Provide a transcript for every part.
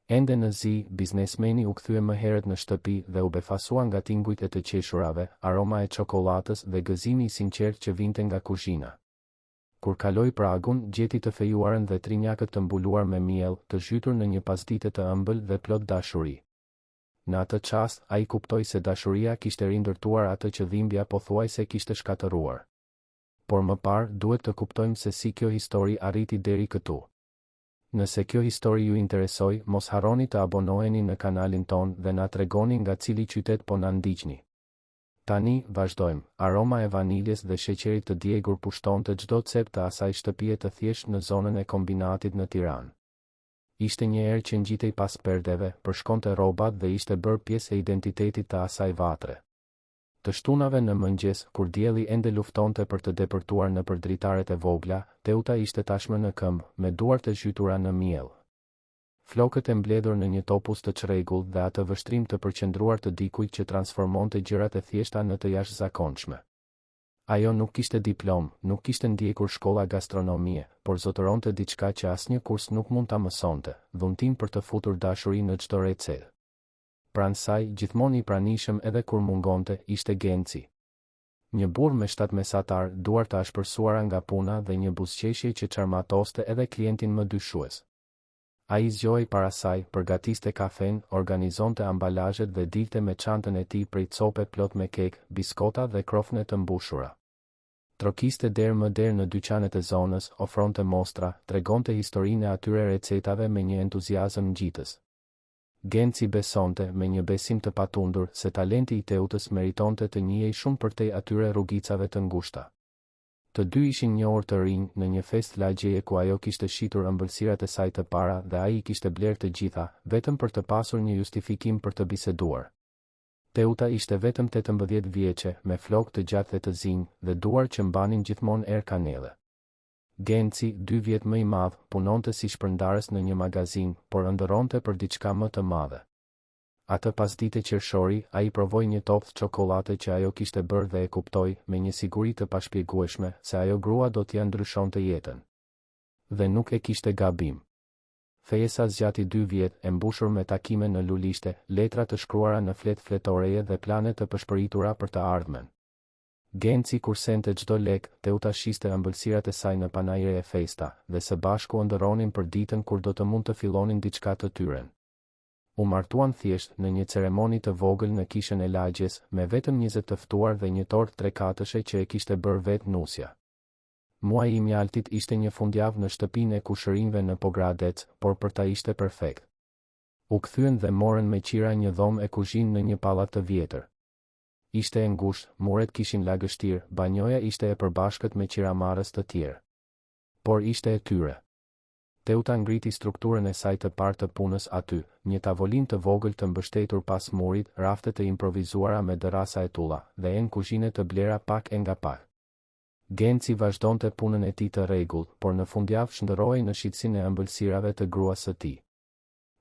Ende në zi, biznesmeni u kthye më herët në shtëpi dhe u befasua nga tingujt e të qeshurave, aroma e çokoladës dhe gëzimi i sinqert që vinte nga kuzhina. Kur kaloi pragun, gjeti të fejuarën dhe trinjakët të mbuluar me miell, të zhytur në një pasdite të ëmbël dhe plot dashuri. Në atë çast, ai kuptoi se dashuria kishte rindërtuar atë që dhimbja pothuajse kishte shkatëruar. Por më parë, duhet të kuptojmë se si kjo histori arriti deri këtu. Nëse kjo histori ju interesoi, mos harroni të abonoheni në kanalin ton dhe na tregoni nga cili qytet po na ndiqni. Tani, vazhdojmë. Aroma e vaniljes dhe sheqerit të djegur pushtonte çdo cep të asaj shtëpie të thjeshtë në zonën e kombinatit në Tiranë. Ishte një erë që ngjitej pas perdeve, përshkonte rrobat dhe ishte bërë pjesë e identitetit të asaj vatre. Të shtunave në mëngjes, kur dielli ende luftonte për të depërtuar nëpër dritaret e vogla, Teuta ishte tashmë në këmbë, me duart e zhytura në miell. Flokët e mbledhur në një topuz të çrregullt dhe atë vështrim të përqendruar të dikujt që transformonte gjërat e thjeshta në të jashtëzakonshme. Ajo nuk kishte diplom, nuk kishte ndjekur shkolla gastronomie, por zotëronte diçka që asnjë kurs nuk mund ta mësonte, dhuntin për të futur dashuri në çdo recetë. Pranë saj, gjithmonë i pranishëm edhe kur mungonte, ishte Genci. Një burr me shtat mesatar, duart të ashpërsuara nga puna dhe një buzëqeshje që çarmatoste edhe klientin më dyshues. Ai zgjohej para saj, përgatiste kafen, organizonte ambalazhet dhe dilte me çantën e tij prej cope plot me kek, biskota dhe krofne të mbushura. Trokiste derë më derë në dyqanet e zonës, ofronte mostra, tregonte historinë e atyre recetave me një entuziazëm ngjitës. Genci besonte, me një besim të patundur, se talenti i Teutës meritonte të njihej shumë përtej atyre rrugicave të ngushta. Të dy ishin njohur të rinj në një festë lagjeje ku ajo kishte shitur ëmbëlsirat e saj të para dhe ai kishte blerë të gjitha, vetëm për të pasur një justifikim për të biseduar. Teuta ishte vetëm 18 vjeçe, me flokë të gjatë dhe të zinj, dhe duar që mbanin gjithmonë erë kanelle. Genci, 2 vjet më i madh, punonte si shpërndarës në një magazin, por ëndërronte për diçka më të madhe. Atë pasdite qershori, ai provoi një topth çokoladë që ajo kishte bërë dhe e kuptoi, me një siguri të pashpjegueshme, se ajo grua do t'ia ndryshonte jetën. Dhe nuk e kishte gabim. Fejesa zgjati 2 vjet, e mbushur me takime në lulishte, letra të shkruara në fletë fletoreje dhe plane të përshpëritura për të ardhmen. Genci kursente çdo lek, Teuta shiste ëmbëlsirat e saj në panajre e festa, dhe së bashku ëndërronin për ditën kur do të mund të fillonin diçka të tyren. U martuan thjesht në një ceremoni të vogël në kishën e lagjes, me vetëm 20 të ftuar dhe një tortë 3/4 që e kishte bërë vetë nusja. Muaji i mjaltit ishte një fundjavë në shtëpinë e kushërinjve në Pogradec, por për ta ishte perfekt. U kthyen dhe morën me qira një dhomë e kuzhinë në një pallat të vjetër. Ishte e ngushtë, muret kishin lagështirë, banjoja ishte e përbashkët me qiramarrës të tjerë. Por ishte e tyre. Teuta ngriti strukturën e saj të parë të punës aty, një tavolinë të vogël të mbështetur pas murit, rafte të improvizuara me dërasa e tulla, dhe en kuzhine të blera pak e nga pak. Genci vazhdonte punën e tij të rregullt, por në fundjavë shndërrohej në shitësinë e ëmbëlsirave të gruas së tij.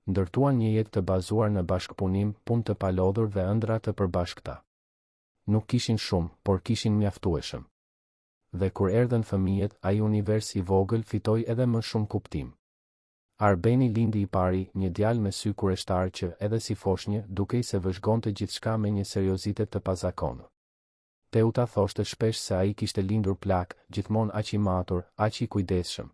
Ndërtuan një jetë të bazuar në bashkëpunim, punë të palodhur dhe ëndra të përbashkëta. Nuk kishin shumë, por kishin mjaftueshëm. Dhe kur erdhen fëmijët, ai univers i vogël fitoi edhe më shumë kuptim. Arbeni lindi i pari, një djalë me sy kureshtar që, edhe si foshnjë, dukej se vëzhgonte gjithçka me një seriozitet të pazakonur. Teuta thoshte shpesh se ai kishte lindur plak, gjithmonë aq i matur, aq i kujdesshëm.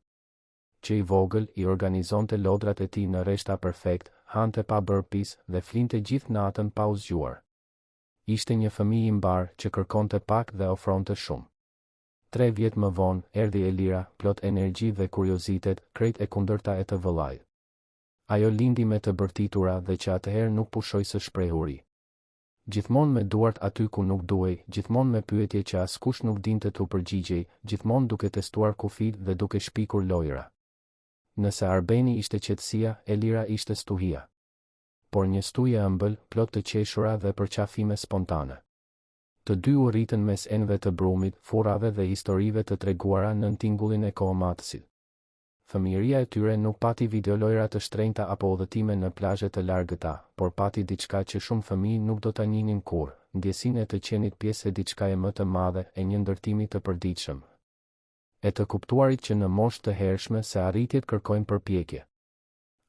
Që i vogël, i organizonte lodrat e tij në rreshta perfekt, hante pa burpees dhe flinte gjithë natën pa u zgjuar. Ishte një fëmijë i mbar që kërkonte pak dhe ofronte shumë. 3 vjet më vonë, erdhi Elira, plot energji dhe kuriozitet, krejt e kundërta e të vëllait. Ajo lindi me të bërtitura dhe që atëherë nuk pushoi së shprehuri. Gjithmonë me duart aty ku nuk duhej, gjithmonë me pyetje që askush nuk dinte t'u përgjigjej, gjithmonë duke testuar kufit dhe duke shpikur lojra. Nëse Arbeni ishte qetësia, Elira ishte stuhia. Por një stuje ëmbël, plot të qeshura dhe përqafime spontane. Të dy u rritën mes enëve të brumit, furrave dhe historive të treguara në tingullin e komatësit. Fëmijëria e tyre nuk pati videolojra të shtrenjta apo udhëtime në plazhe të largëta, por pati diçka që shumë fëmijë nuk do ta njihnin kurrë, ndjesinë e të qenit pjesë e diçkaje më të madhe, e një ndërtimi të përditshëm. E të kuptuarit që në moshë të hershme se arritjet kërkojnë përpjekje.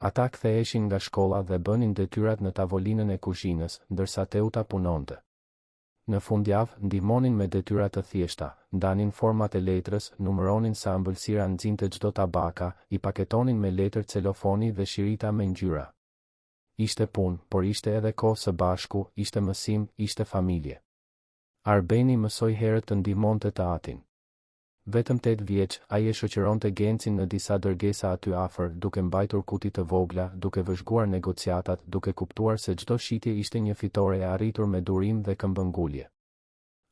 Ata ktheheshin nga shkolla dhe bënin detyrat në tavolinën e kuzhinës, ndërsa Teuta punonte. Në fundjavë, ndihmonin me detyra të thjeshta, ndanin format e letrës, numëronin sa ëmbëlsira nxinte çdo tabaka, i paketonin me letër celofoni dhe shirita me ngjyra. Ishte punë, por ishte edhe kohë së bashku, ishte mësim, ishte familje. Arbeni mësoi herët të ndihmonte të atin. Vetëm 8 vjeç, ai e shoqëronte Gencin në disa dërgesa aty afër, duke mbajtur kuti të vogla, duke vëzhguar negociatat, duke kuptuar se çdo shitje ishte një fitore e arritur me durim dhe këmbëngulje.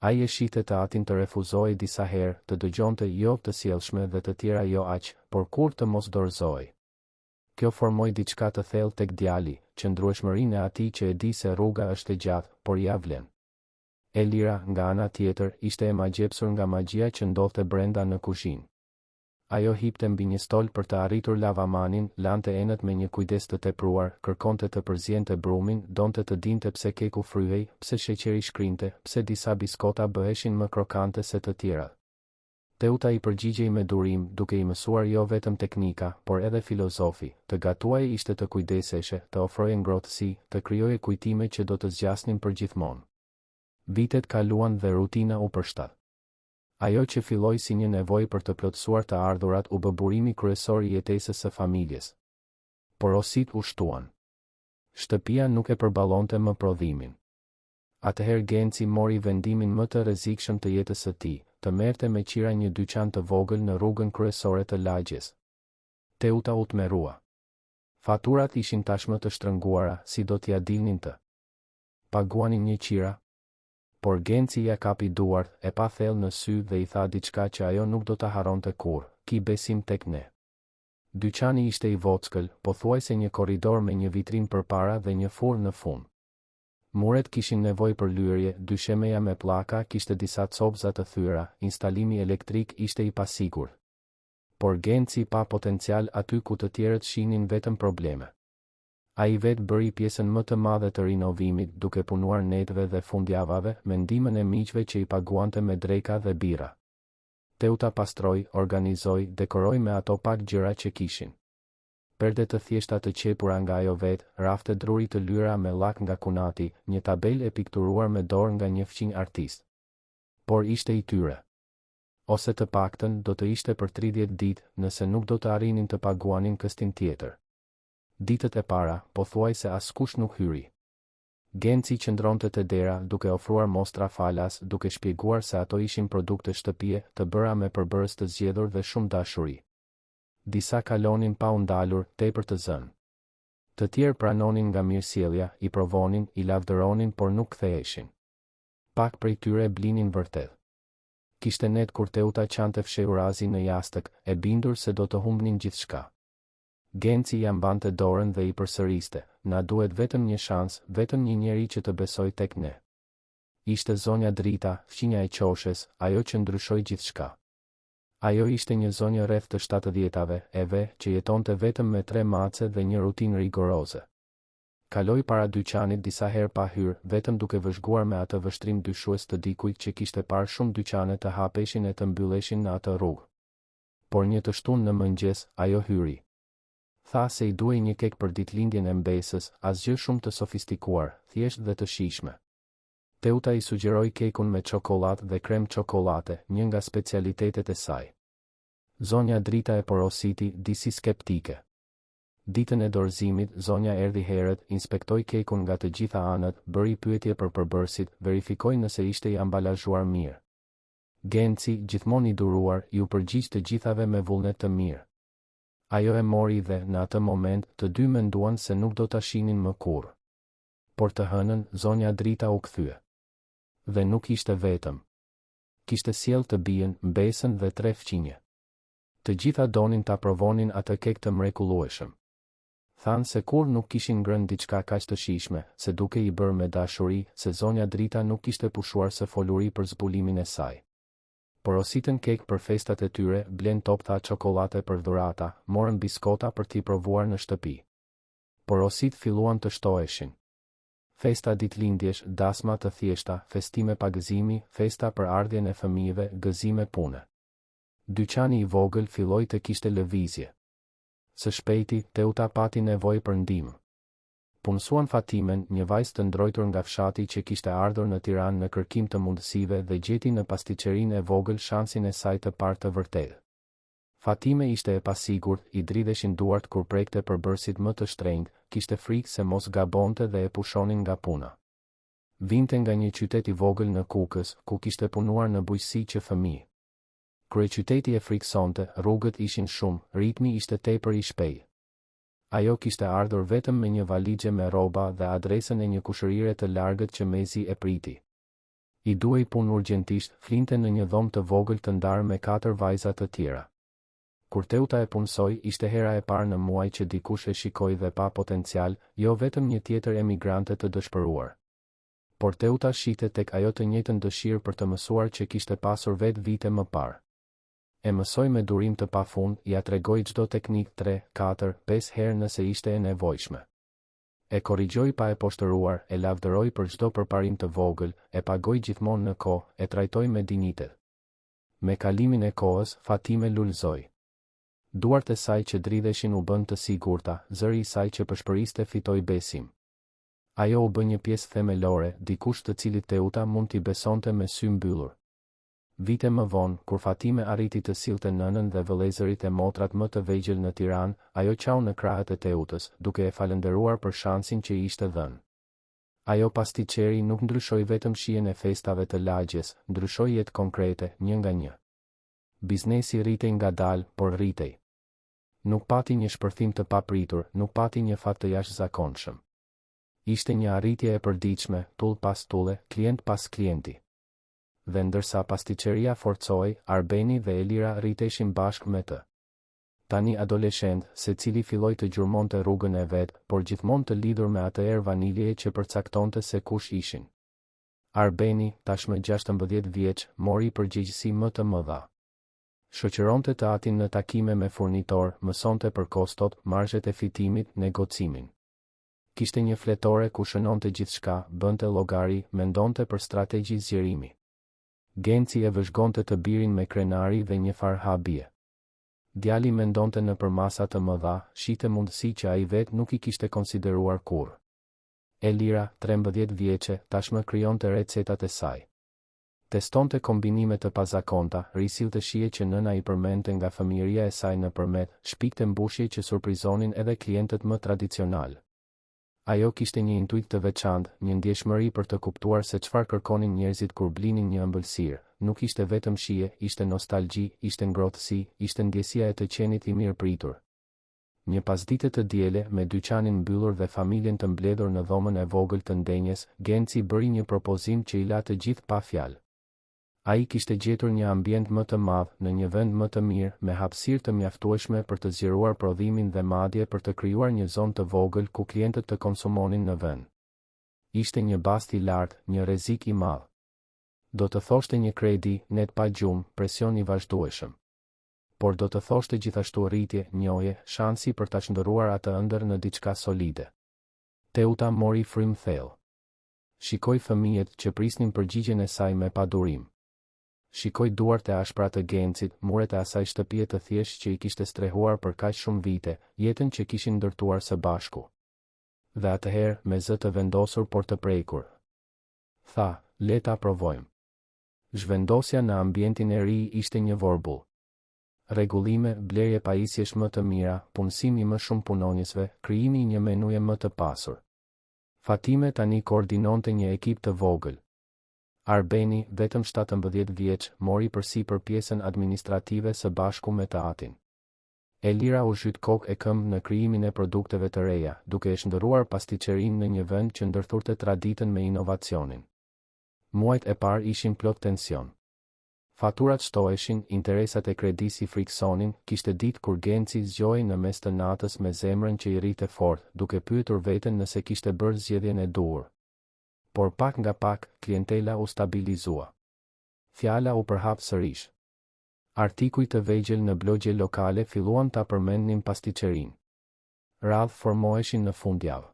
Ai e shihte të atin të refuzoi disa herë, të dëgjonte jo të sjellshme dhe të tjera jo aq, por kur të mos dorëzoi. Kjo formoi diçka të thellë tek djali, qëndrueshmërinë e atij që e di se rruga është e gjatë, por ja vlen. Elira, nga ana tjetër, ishte e magjepsur nga magjia që ndodhte brenda në kuzhinë. Ajo hipte mbi një stol për të arritur lavamanin, lante enët me një kujdes të tepruar, kërkonte të përziente brumin, donte të dinte pse keku fryhej, pse sheqeri shkrinte, pse disa biskota bëheshin më krokante se të tjerat. Teuta i përgjigjej me durim, duke i mësuar jo vetëm teknika, por edhe filozofi, të gatuaj ishte të kujdeseshe, të ofroje ngrohtësi, të krijoje kujtime që do të zgjasnin përgjithmonë. Vitet kaluan dhe rutina u përshtat. Ajo që filloi si një nevojë për të plotësuar të ardhurat u bë burimi kryesor i jetesës së familjes. Porosit u shtuan. Shtëpia nuk e përballonte më prodhimin. Atëherë Genci mori vendimin më të rrezikshëm të jetës së tij, të merrte me qira një dyqan të vogël në rrugën kryesore të lagjes. Teuta u tmerrua. Faturat ishin tashmë të shtrënguara, si do t'ia dilnin të. Paguanin një qira. Por Genci ja kapi duart, e pa thellë në sy dhe i tha diçka që ajo nuk do ta harronte kurrë: "Ki besim tek ne." Dyqani ishte i vockël, pothuajse një korridor me një vitrinë përpara dhe një furrë në fund. Muret kishin nevojë për lyerje, dyshemeja me pllaka kishte disa copëza të thyera, instalimi elektrik ishte i pasigurt. Por Genci pa potencial aty ku të tjerët shihnin vetëm probleme. Ai vetë bëri pjesën më të madhe të rinovimit, duke punuar netëve dhe fundjavave, me ndihmën e miqve që i paguante me dreka dhe bira. Teuta pastroi, organizoi, dekoroi me ato pak gjëra që kishin. Perde të thjeshta të qepura nga ajo vetë, rafte druri të lyera me llak nga Kunati, një tabelë e pikturuar me dorë nga një fqinj artist. Por ishte i tyre. Ose të paktën do të ishte për 30 ditë, nëse nuk do të arrinin të paguanin këstin tjetër. Ditët e para, pothuajse askush nuk hyri. Genci qëndronte te dera, duke ofruar mostra falas, duke shpjeguar se ato ishin produkte shtëpie, të bëra me përbërës të zgjedhur dhe shumë dashuri. Disa kalonin pa u ndalur, tepër të zënë. Të tjerë pranonin nga mirësjellja, i provonin, i lavdëronin, por nuk ktheheshin. Pak prej tyre blinin vërtet. Kishte net kur Teuta qante fshehurazi në jastëk, e bindur se do të humbnin gjithçka. Genci ja mbante dorën dhe i përsëriste: "Na duhet vetëm një shans, vetëm një njeri që të besoj tek ne." Ishte zonja Drita, fqinja e qoshes, ajo që ndryshoi gjithçka. Ajo ishte një zonjë rreth të 70-tave, që jetonte vetëm me 3 mace dhe një rutinë rigoroze. Kaloi para dyqanit disa herë pa hyrë, vetëm duke vëzhguar me atë vështrim dyshues të dikujt që kishte parë shumë dyqane të hapeshin e të mbylleshin në atë rrugë. Por një të shtunë në mëngjes, ajo hyri. Tha se i duhej një kek për ditëlindjen e mbesës, asgjë shumë të sofistikuar, thjesht dhe të shijshme. Teuta i sugjeroi kekun me çokoladë dhe krem çokolate, një nga specialitetet e saj. Zonja Drita e porositi, disi skeptike. Ditën e dorëzimit, zonja erdhi herët, inspektoi kekun nga të gjitha anët, bëri pyetje për përbërësit, verifikoi nëse ishte i ambalazhuar mirë. Genci, gjithmonë i duruar, ju përgjigj të gjithave me vullnet të mirë. Ajo e mori dhe, në atë moment, të dy menduan se nuk do ta shihnin më kurrë. Por të hënën, zonja Drita u kthye. Dhe nuk ishte vetëm. Kishte sjell të bien, mbesën dhe 3 fqinje. Të gjitha donin ta provonin atë kek të mrekullueshëm. Thanë se kur nuk kishin ngrënë diçka kaq të shijshme, se duke i bërë me dashuri, se zonja Drita nuk kishte pushuar së foluri për zbulimin e saj. Porositën kek për festat e tyre, blen topta çokolate për dhurata, morën biskota për t'i provuar në shtëpi. Porosit filluan të shtoheshin. Festa ditëlindjesh, dasma të thjeshta, festime pagëzimi, festa për ardhjen e fëmijëve, gëzime pune. Dyqani i vogël filloi të kishte lëvizje. Së shpejti, Teuta pati nevojë për ndihmë. Punësuan Fatimen, një vajzë të ndrojtur nga fshati që kishte ardhur në Tiranë në kërkim të mundësive dhe gjeti në pasticerinë e vogël shansin e saj të parë të vërtetë. Fatime ishte e pasigurt, I dridheshin duart kur prekte përbërësit më të shtrenjtë, kishte frikë se mos gabonte dhe e pushonin nga puna. Vinte nga një qytet I vogël në Kukës, ku kishte punuar në bujqësi që fëmijë. Kryeqyteti e friksonte, rrugët ishin shumë, ritmi ishte tepër I shpejtë. Ajo kishte ardhur vetëm me një valixhe me rroba dhe adresën e një kushërire të largët që mezi e priti. I duhej punë urgjentisht, flinte në një dhomë të vogël të ndarë me 4 vajza të tjera. Kur Teuta e punësoi, ishte hera e parë në muaj që dikush e shikoi dhe pa potencial, jo vetëm një tjetër emigrante të dëshpëruar. Por Teuta shite tek ajo të njëjtën dëshirë për të mësuar që kishte pasur vetë vite më parë. E mësoi me durim të pafund, ja tregoi çdo teknikë 3, 4, 5 herë nëse ishte e nevojshme. E korrigjoi pa e poshtëruar, e lavdëroi për çdo përparim të vogël, e pagoi gjithmonë në kohë, e trajtoi me dinjitet. Me kalimin e kohës, Fatime lulëzoi. Duart e saj që dridheshin u bën të sigurta, zëri I saj që përshpëriste fitoi besim. Ajo u bë një pjesë themelore, dikush të cilit Teuta mund t'i besonte me sy mbyllur. Vite më vonë, kur Fatime arriti të sillte nënën dhe vëllezërit e motrat më të vegjël në Tiranë, ajo qau në krahët e Teutës, duke e falënderuar për shansin që I ishte dhënë. Ajo pastiqeri nuk ndryshoi vetëm shijen e festave të lagjes, ndryshoi jetë konkrete, një nga një. Biznesi rritej ngadalë, por rritej. Nuk pati një shpërthim të papritur, nuk pati një fat të jashtëzakonshëm. Ishte një arritje e përditshme, tull pas tulle, klient pas klienti. Dhe ndërsa pastiqeria forcoi, Arbeni dhe Elira rriteshin bashkë me të. Tani adoleshent, secili filloi të gjurmonte rrugën e vet, por gjithmonë të lidhur me atë erë vaniljeje që përcaktonte se kush ishin. Arbeni, tashmë 16 vjeç, mori përgjegjësi më të mëdha. Shoqëronte të atin në takime me furnitor, mësonte për kostot, marzhet e fitimit, negocimin. Kishte një fletore ku shënonte gjithçka, bënte llogari, mendonte për strategji zgjerimi. Genci e vëzhgonte të birin me krenari dhe një far habie. Djali mendonte në për masa të mëdha, shite mundësi që ai vet nuk I kishte konsideruar kurrë. Elira, 13 vjeçe, tashmë krijonte recetat e saj. Testonte kombinime të pazakonta, risillte shije që nëna I përmendte nga fëmijëria e saj nëpërmjet, shpikte mbushje që surprizonin edhe klientët më tradicional. Ajo kishte një intuit të veçantë, një ndjeshmëri për të kuptuar se çfarë kërkonin njerëzit kur blinin një ëmbëlsirë. Nuk ishte vetëm shije, ishte nostalgji, ishte ngrohtësi, ishte ndjesia e të qenit I mirë pritur. Një pasdite të diele, me dyqanin mbyllur dhe familjen të mbledhur në dhomën e vogël të ndenjes, Genci bëri një propozim që I la të gjithë pa fjalë. Ai kishte gjetur një ambient më të madh, në një vend më të mirë, me hapësirë të mjaftueshme për të zgjeruar prodhimin dhe madje për të krijuar një zonë të vogël ku klientët të konsumonin në vend. Ishte një bast I lartë, një rrezik I madh. Do të thoshte një kredi, net pa gjumë, presion I vazhdueshëm. Por do të thoshte gjithashtu rritje, njohje, shansi për ta shndërruar atë ëndër në diçka solide. Teuta mori frym thellë. Shikoi fëmijët që prisnin përgjigjen e saj me padurim. Shikoi duart e ashpra të Gencit, muret e asaj shtëpie të thjeshtë që I kishte strehuar për kaq shumë vite, jetën që kishin ndërtuar së bashku. Dhe atëherë, me zë të vendosur por të prekur, tha, le ta provojmë. Zhvendosja në ambientin e ri ishte një vorbull. Rregullime, blerje pajisjesh më të mira, punësimi më shumë punonjësve, krijimi I një menuje më të pasur. Fatime tani koordinonte një ekip të vogël. Arbeni, vetëm 17 vjeç, mori përsipër pjesën administrative së bashku me të atin. Elira u zhyt kokë e këmbë në krijimin e produkteve të reja, duke e shndërruar pastiqerinë në një vend që ndërthurte traditën me inovacionin. Muajt e parë ishin plot tension. Faturat shtoheshin, interesat e kredis I friksonin, kishte ditë kur Genci zgjoi në mes të natës me zemrën që I rrite fort, duke pyetur veten nëse kishte bërë zgjedhjen e duhur. Por pak nga pak, klientela u stabilizua. Fjala u përhap sërish. Artikuj të vegjël në blogje lokale filluan ta përmendnin pastiqerinë. Radh formoheshin në fundjavë.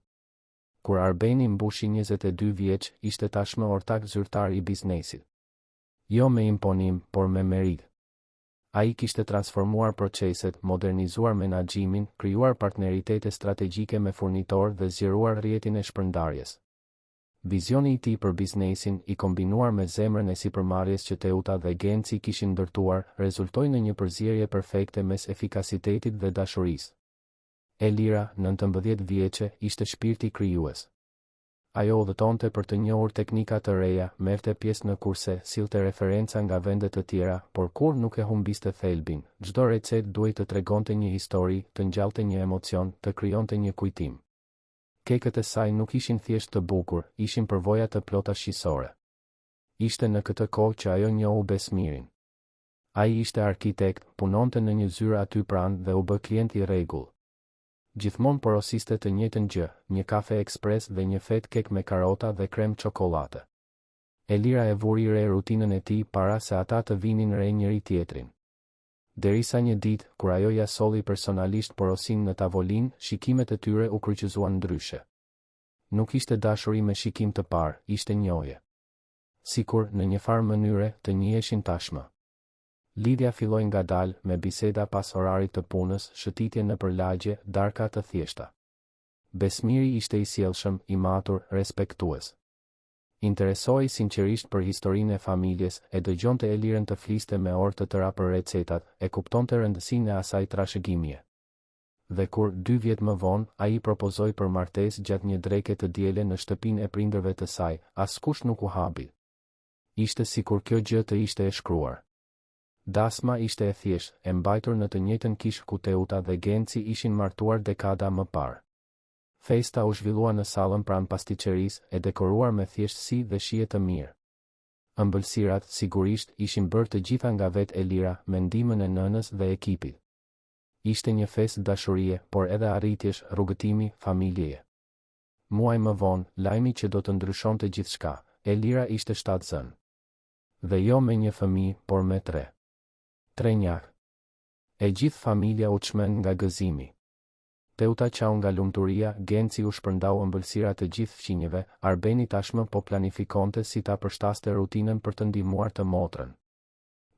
Kur Arbeni mbushi 22 vjeç, ishte tashmë ortak zyrtar I biznesit. Jo me imponim, por me merit. Ai kishte transformuar proceset, modernizuar menaxhimin, krijuar partneritete strategjike me furnitorë dhe zgjeruar rrjetin e shpërndarjes. Vizioni i tij për biznesin, i kombinuar me zemrën e sipërmarrjes që Teuta dhe Genci kishin ndërtuar, rezultoi në një përzierje perfekte mes efikasitetit dhe dashurisë. Elira, 19 vjeçe, ishte shpirti krijues. Ajo udhëtonte për të njohur teknika të reja, merrte pjesë në kurse, sillte referenca nga vende të tjera, por kur nuk e humbiste thelbin. Çdo recetë duhej të tregonte një histori, të ngjallte një emocion, të krijonte një kujtim. Kekët e saj nuk ishin thjesht të bukur, ishin përvoja të plota shqisore. Ishte në këtë kohë që ajo njohu Besmirin. Ai ishte arkitekt, punonte në një zyrë aty pranë dhe u bë klient i rregull. Gjithmonë porosiste të njëjtën gjë, një kafe ekspres dhe një fet kek me karota dhe krem çokolate. Elira e vuri re rutinën e tij para se ata të vinin re njëri tjetrin. Derisa një ditë, kur ajo ja solli personalisht porosin në tavolinë, shikimet e tyre u kryqëzuan ndryshe. Nuk ishte dashuri me shikim të parë, ishte njohje. Sikur në një farë mënyre të njiheshin tashmë. Lidhja filloi ngadalë, me biseda pas orarit të punës, shëtitje nëpër lagje, darka të thjeshta. Besmiri ishte i sjellshëm, i matur, respektues. Interesoi sinqerisht për historinë e familjes, e dëgjonte Elirën të fliste me orë të tëra për recetat, e kuptonte rëndësinë e asaj trashëgimie. Dhe kur 2 vjet më vonë, ai propozoi për martesë gjatë një dreke të diele në shtëpinë e prindërve të saj, askush nuk u habi. Ishte sikur kjo gjë të ishte e shkruar. Dasma ishte e thjeshtë, e mbajtur në të njëjtën kishë ku Teuta dhe Genci ishin martuar dekada më parë. Festa u zhvillua në sallën pranë pastiqerisë, e dekoruar me thjeshtësi dhe shije të mirë. Ëmbëlsirat, sigurisht, ishin bërë të gjitha nga vetë Elira, me ndihmën e nënës dhe ekipit. Ishte një festë dashurie, por edhe arritjesh, rrugëtimi, familjeje. Muaj më vonë, lajmi që do të ndryshonte gjithçka. Elira ishte shtatzën. Dhe jo me një fëmijë, por me 3. 3 njah. E gjithë familja u çmend nga gëzimi. Teuta qau nga lumturia, Genci u shpërndau ëmbëlsirat të gjithë fqinjeve, Arbeni tashmë po planifikonte si ta përshtaste rutinën për të ndihmuar të motrën.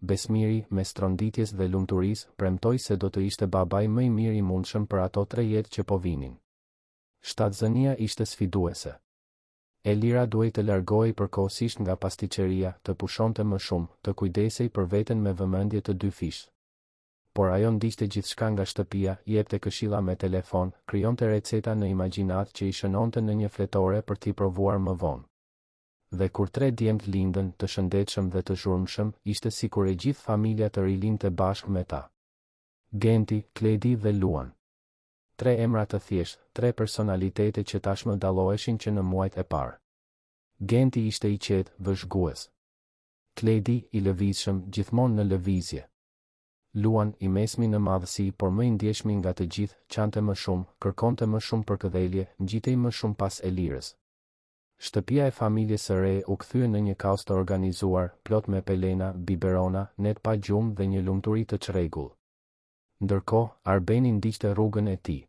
Besmiri, me stronditjes dhe lumturisë, premtoi se do të ishte babai më i mirë i mundshëm për ato 3 jetë që po vinin. Shtatzënia ishte sfiduese. Elira duhej të largohej përkohësisht nga pastiqeria, të pushonte më shumë, të kujdesej për veten me vëmendje të 2 fish. Por ajo ndiqte gjithçka nga shtëpia, jepte këshilla me telefon, krijonte receta në imagjinat që i shënonte në një fletore për t'i provuar më vonë. Dhe kur 3 djemt lindën, të shëndetshëm dhe të zhurmshëm, ishte sikur e gjithë familja të rilinte bashkë me ta. Genti, Kledi dhe Luan. 3 emra të thjeshtë, 3 personalitete që tashmë dalloheshin që në muajt e parë. Genti ishte i qetë, vëzhgues. Kledi, i lëvizshëm, gjithmonë në lëvizje. Luan, i mesmi në madhësi, por më i ndjeshmi nga të gjithë, qante më shumë, kërkonte më shumë përkëdhelje, ngjitej më shumë pas Elirës. Shtëpia e familjes së re u kthye në një kaos të organizuar, plot me pelena, biberona, net pa gjumë dhe një lumturi të çrregull. Ndërkohë, Arbeni ndiqte rrugën e tij.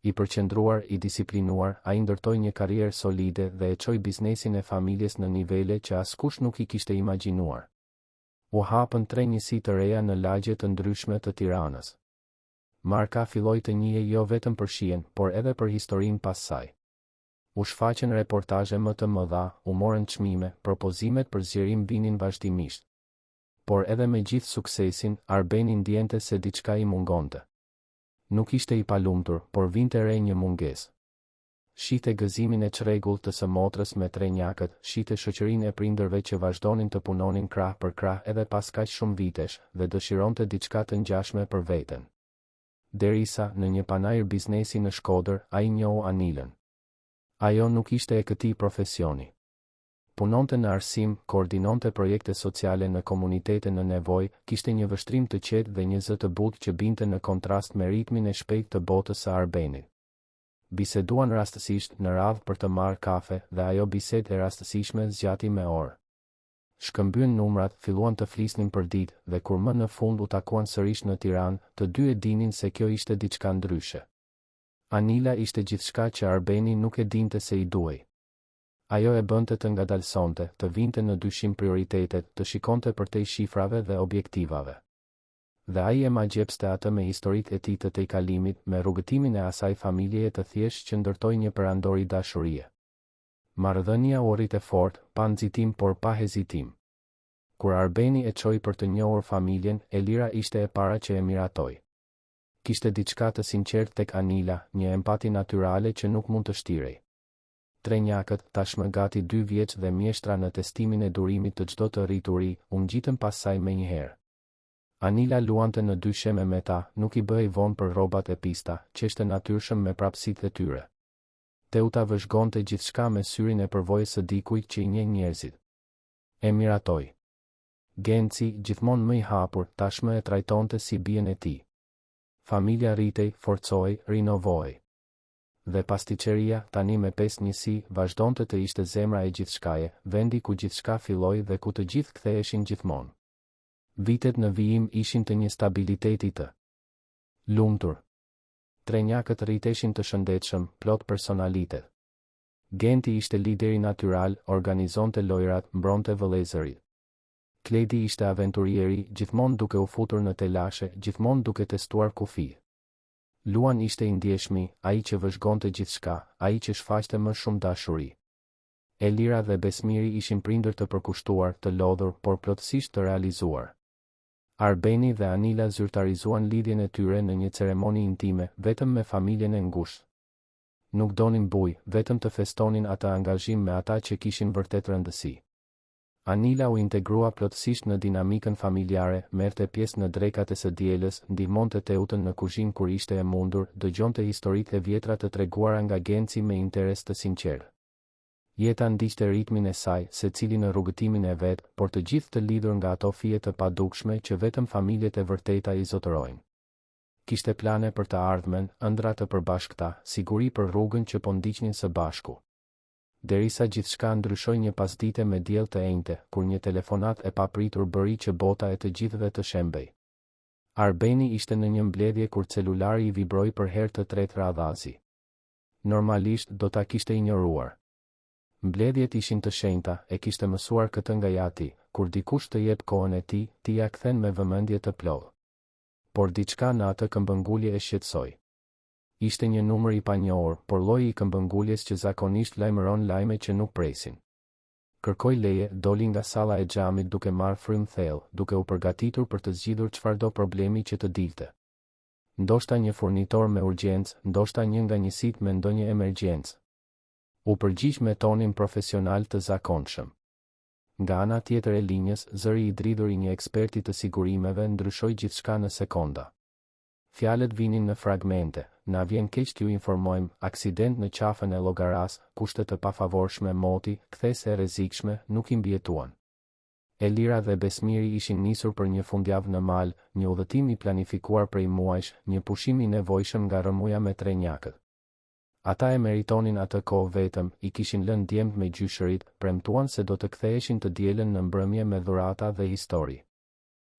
I përqendruar, i disiplinuar, ai ndërtoi një karrierë solide dhe e çoi biznesin e familjes në nivele që askush nuk i kishte imagjinuar. U hapën 3 njësi të reja në lagje të ndryshme të Tiranës. Marka filloi të njihej jo vetëm për shijen, por edhe për historinë pas saj. U shfaqën reportazhe më të mëdha, u morën çmime, propozimet për zgjerim vinin vazhdimisht. Por edhe me gjithë suksesin, Arbeni ndjente se diçka i mungonte. Nuk ishte i palumtur, por vinte re një mungesë. Shite gëzimin e çrregullt të së motrës me 3 njakët, shite shoqërinë e prindërve që vazhdonin të punonin krah për krah edhe pas kaq shumë vitesh, dhe dëshironte diçka të ngjashme për veten. Derisa, në një panajër biznesi në Shkodër, ai njohu Anilën. Ajo nuk ishte e këtij profesioni. Punonte në arsim, koordinonte projekte sociale në komunitete në nevojë, kishte një vështrim të qetë dhe një zë të butë që binte në kontrast me ritmin e shpejtë të botës së Arbenit. Biseduan rastësisht në radhë për të marrë kafe dhe ajo bisedë e rastësishme zgjati me orë. Shkëmbyen numrat, filluan të flisnin për ditë dhe kur më në fund u takuan sërish në Tiranë, të dy e dinin se kjo ishte diçka ndryshe. Anila ishte gjithçka që Arbeni nuk e dinte se i duhej. Ajo e bënte të ngadalsonte, të vinte në dyshim prioritetet, të shikonte përtej shifrave dhe objektivave. dhe ai e magjepste atë me historitë e tij të tejkalimit me rrugëtimin e asaj familjeje të thjeshtë që ndërtoi një perandori dashurie. Marrëdhënia u rrit e fortë, pa nxitim por pa hezitim. Kur Arbeni e çoi për të njohur familjen, Elira ishte e para që e miratoi. Kishte diçka të sinqertë tek Anila, një empati natyrale që nuk mund të shtirej. Trenjakët, tashmë gati 2 vjeç dhe mjeshtra në testimin e durimit të çdo të rrituri, u ngjitën pas saj menjëherë. Anila luante në dy sheme me ta, nuk i bëhej vonë për rrobat e pista, qeshte natyrshëm me prapësitë e tyre. Teuta vëzhgonte gjithçka me syrin e përvojës së dikujt që i njeh njerëzit. E miratoi. Genci, gjithmonë më i hapur, tashmë e trajtonte si bien e tij. Familja rritej, forcohej, rinovohej. Dhe pasticëria, tani me 5 njësi, vazhdonte të ishte zemra e gjithçkaje, vendi ku gjithçka filloi dhe ku të gjithë ktheheshin gjithmonë. Vitet në vijim ishin të një stabiliteti të lumtur. Trenjakët rriteshin të shëndetshëm, plot personalitet. Genti ishte lideri natyral, organizonte lojrat, mbronte vëllezërit. Kledi ishte aventurieri, gjithmonë duke u futur në telashe, gjithmonë duke testuar kufi. Luan ishte i ndjeshmi, ai që vëzhgonte gjithçka, ai që shfaqte më shumë dashuri. Elira dhe Besmiri ishin prindër të përkushtuar, të lodhur, por plotësisht të realizuar. Arbeni dhe Anila zyrtarizuan lidhjen e tyre në një ceremoni intime, vetëm me familjen e ngushtë. Nuk donin bujë, vetëm të festonin atë angazhim me ata që kishin vërtet rëndësi. Anila u integrua plotësisht në dinamikën familjare, merrte pjesë në drekat e së dielës, ndihmonte Teutën në kuzhinë kur ishte e mundur, dëgjonte historitë e vjetra të treguara nga Genci me interes të sinqertë. Jeta ndiqte ritmin e saj, secili në rrugëtimin e vet, por të gjithë të lidhur nga ato fije të padukshme që vetëm familjet e vërteta i zotërojnë. Kishte plane për të ardhmen, ëndra të përbashkëta, siguri për rrugën që po ndiqnin së bashku. Derisa gjithçka ndryshoi një pasdite me diell të enjte, kur një telefonat e papritur bëri që bota e të gjithëve të shembej. Arbeni ishte në një mbledhje kur celulari i vibroi për herë të tretë radhazi. Normalisht do ta kishte injoruar. Mbledhjet ishin të shenjta, e kishte mësuar këtë nga jati, kur dikush të jep kohën e tij, ti ja kthen me vëmendje të plotë. Por diçka në atë këmbëngulje e shqetësoi. Ishte një numër i panjohur, por lloji i këmbënguljes që zakonisht lajmëron lajme që nuk presin. Kërkoi leje, doli nga salla e xhamit duke marrë frym thellë, duke u përgatitur për të zgjidhur çfarëdo problemi që të dilte. Ndoshta një furnitor me urgjencë, ndoshta një nga njësitë me ndonjë emergjencë. U përgjigj me tonin profesional të zakonshëm. Nga ana tjetër e linjës, zëri i dridhur i një eksperti të sigurimeve ndryshoi gjithçka në sekonda. Fjalët vinin në fragmente, na vjen keq t'ju informojmë, aksident në qafën e llogaras, kushte të pafavorshme moti, kthese e rrezikshme, nuk i mbijetuan. Elira dhe Besmiri ishin nisur për një fundjavë në mal, një udhëtim i planifikuar prej muajsh, një pushim i nevojshëm nga rëmuja me trenjakët. Ata e meritonin atë kohë vetëm, i kishin lënë djemt me gjyshërit, premtuan se do të ktheheshin të dielën në mbrëmje me dhurata dhe histori.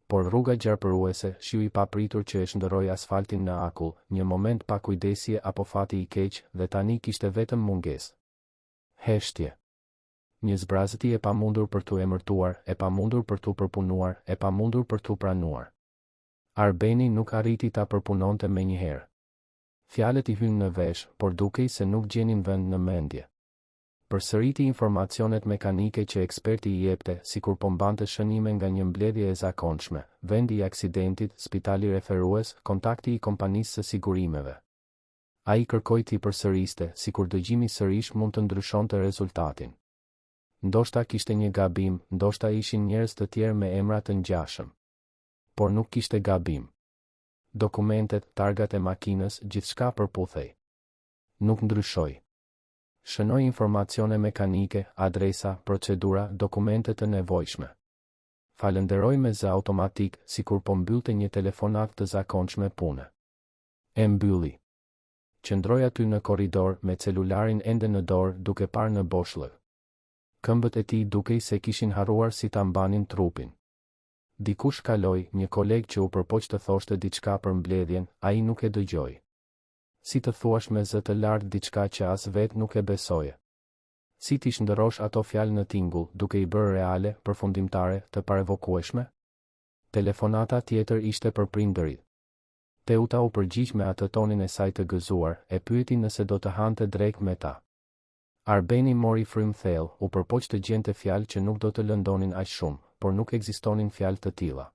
Por rruga gjarpëruese, shiu i papritur që e shndërroi asfaltin në akull, një moment pa kujdesje apo fati i keq, dhe tani kishte vetëm mungesë. Heshtje. Një zbrazëti e pamundur për t'u emërtuar, e pamundur për t'u përpunuar, e pamundur për t'u pranuar. Arbeni nuk arriti ta përpunonte menjëherë. Fjalët i hynë në vesh, por dukej se nuk gjenin vend në mendje. Përsëriti informacionet mekanike që eksperti i jepte, sikur po mbante shënime nga një mbledhje e zakonshme, vendi i aksidentit, spitali referues, kontakti i kompanisë së sigurimeve. Ai kërkoi t'i përsëriste, sikur dëgjimi sërish mund të ndryshonte rezultatin. Ndoshta kishte një gabim, ndoshta ishin njerëz të tjerë me emra të ngjashëm. Por nuk kishte gabim. Dokumentet, targat e makinës, gjithçka përputhej. Nuk ndryshoi. Shënoi informacione mekanike, adresa, procedura, dokumente të nevojshme. Falenderoi me zë automatik, sikur po mbyllte një telefonat të zakonshme pune. E mbylli. Qëndroi aty në korridor me celularin ende në dorë, duke parë në boshllëk. Këmbët e tij dukej se kishin harruar si ta mbanin trupin. Dikush kaloi, një koleg që u përpoq të thoshte diçka për mbledhjen, ai nuk e dëgjoi. Si të thuash me zë të lartë diçka që as vet nuk e besoje. Si t'i shndërrosh ato fjalë në tingull, duke i bërë reale, përfundimtare, të parevokueshme? Telefonata tjetër ishte për prindërit. Teuta u përgjigj me atë tonin e saj të gëzuar, e pyeti nëse do të hante drejt me ta. Arbeni mori frymë thellë, u përpoq të gjente fjalë që nuk do të lëndonin aq shumë, por nuk ekzistonin fjalë të tilla.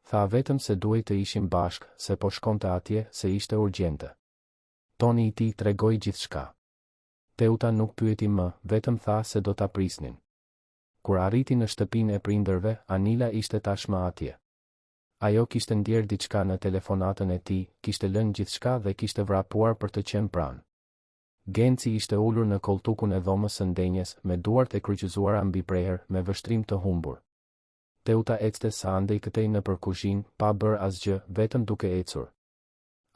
Tha vetëm se duhej të ishim bashk, se po shkonte atje, se ishte urgjente. Toni i tij tregoi gjithçka. Teuta nuk pyeti më, vetëm tha se do ta prisnin. Kur arriti në shtëpinë e prindërve, Anila ishte tashmë atje. Ajo kishte ndjerë diçka në telefonatën e tij, kishte lënë gjithçka dhe kishte vrapuar për të qenë pranë. Genci ishte ulur në koltukun e dhomës së ndenjes, me duart e kryqëzuara mbi preher, me vështrim të humbur. Teuta ecte sa andej këtej nëpër kuzhinë, pa bërë asgjë, vetëm duke ecur.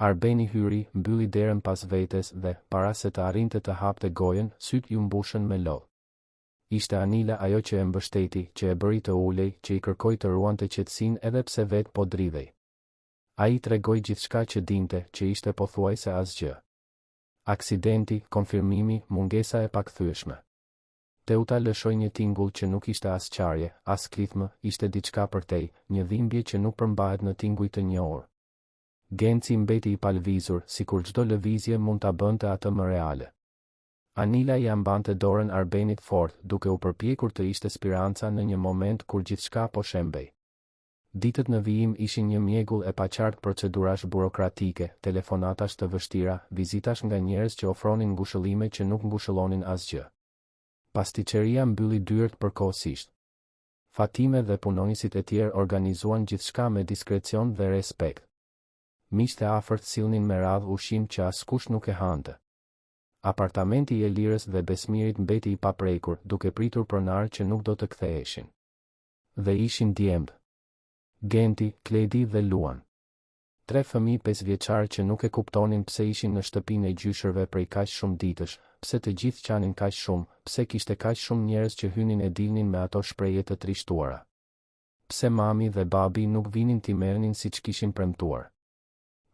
Arbeni hyri, mbylli derën pas vetes dhe, para se të arrinte të hapte gojën, syt ju mbushën me lodh. Ishte Anila ajo që e mbështeti, që e bëri të ulej, që i kërkoi të ruante qetësinë edhe pse vetë po dridhej. Ai tregoi gjithçka që dinte, që ishte pothuajse asgjë. Aksidenti, konfirmimi, mungesa e pakthyeshme. Teuta lëshoi një tingull që nuk ishte as qarje, as klithmë, ishte diçka përtej, një dhimbje që nuk përmbahet në tinguj të njohur. Genci mbeti i palvizur, sikur çdo lëvizje mund ta bënte atë më reale. Anila ja mbante dorën Arbenit fort, duke u përpjekur të ishte speranca në një moment kur gjithçka po shembej. Ditët në vijim ishin një mjegull e paqartë procedurash burokratike, telefonatash të vështira, vizitash nga njerëz që ofronin ngushëllime që nuk ngushëllonin asgjë. Pasticëria mbylli dyert përkohësisht. Fatime dhe punonjësit e tjerë organizuan gjithçka me diskrecion dhe respekt. Miqtë e afërt sillnin me radhë ushqim që askush nuk e hante. Apartamenti i Elirës dhe Besmirit mbeti i paprekur, duke pritur pronar që nuk do të ktheheshin. Dhe ishin djemb. Genti, Kledi dhe Luan. 3 fëmijë 5 vjeçar që nuk e kuptonin pse ishin në shtëpinë e gjyshërve prej kaq shumë ditësh, pse të gjithë qanin kaq shumë, pse kishte kaq shumë njerëz që hynin e dilnin me ato shprehje të trishtuara. Pse mami dhe babi nuk vinin t'i merrnin siç kishin premtuar.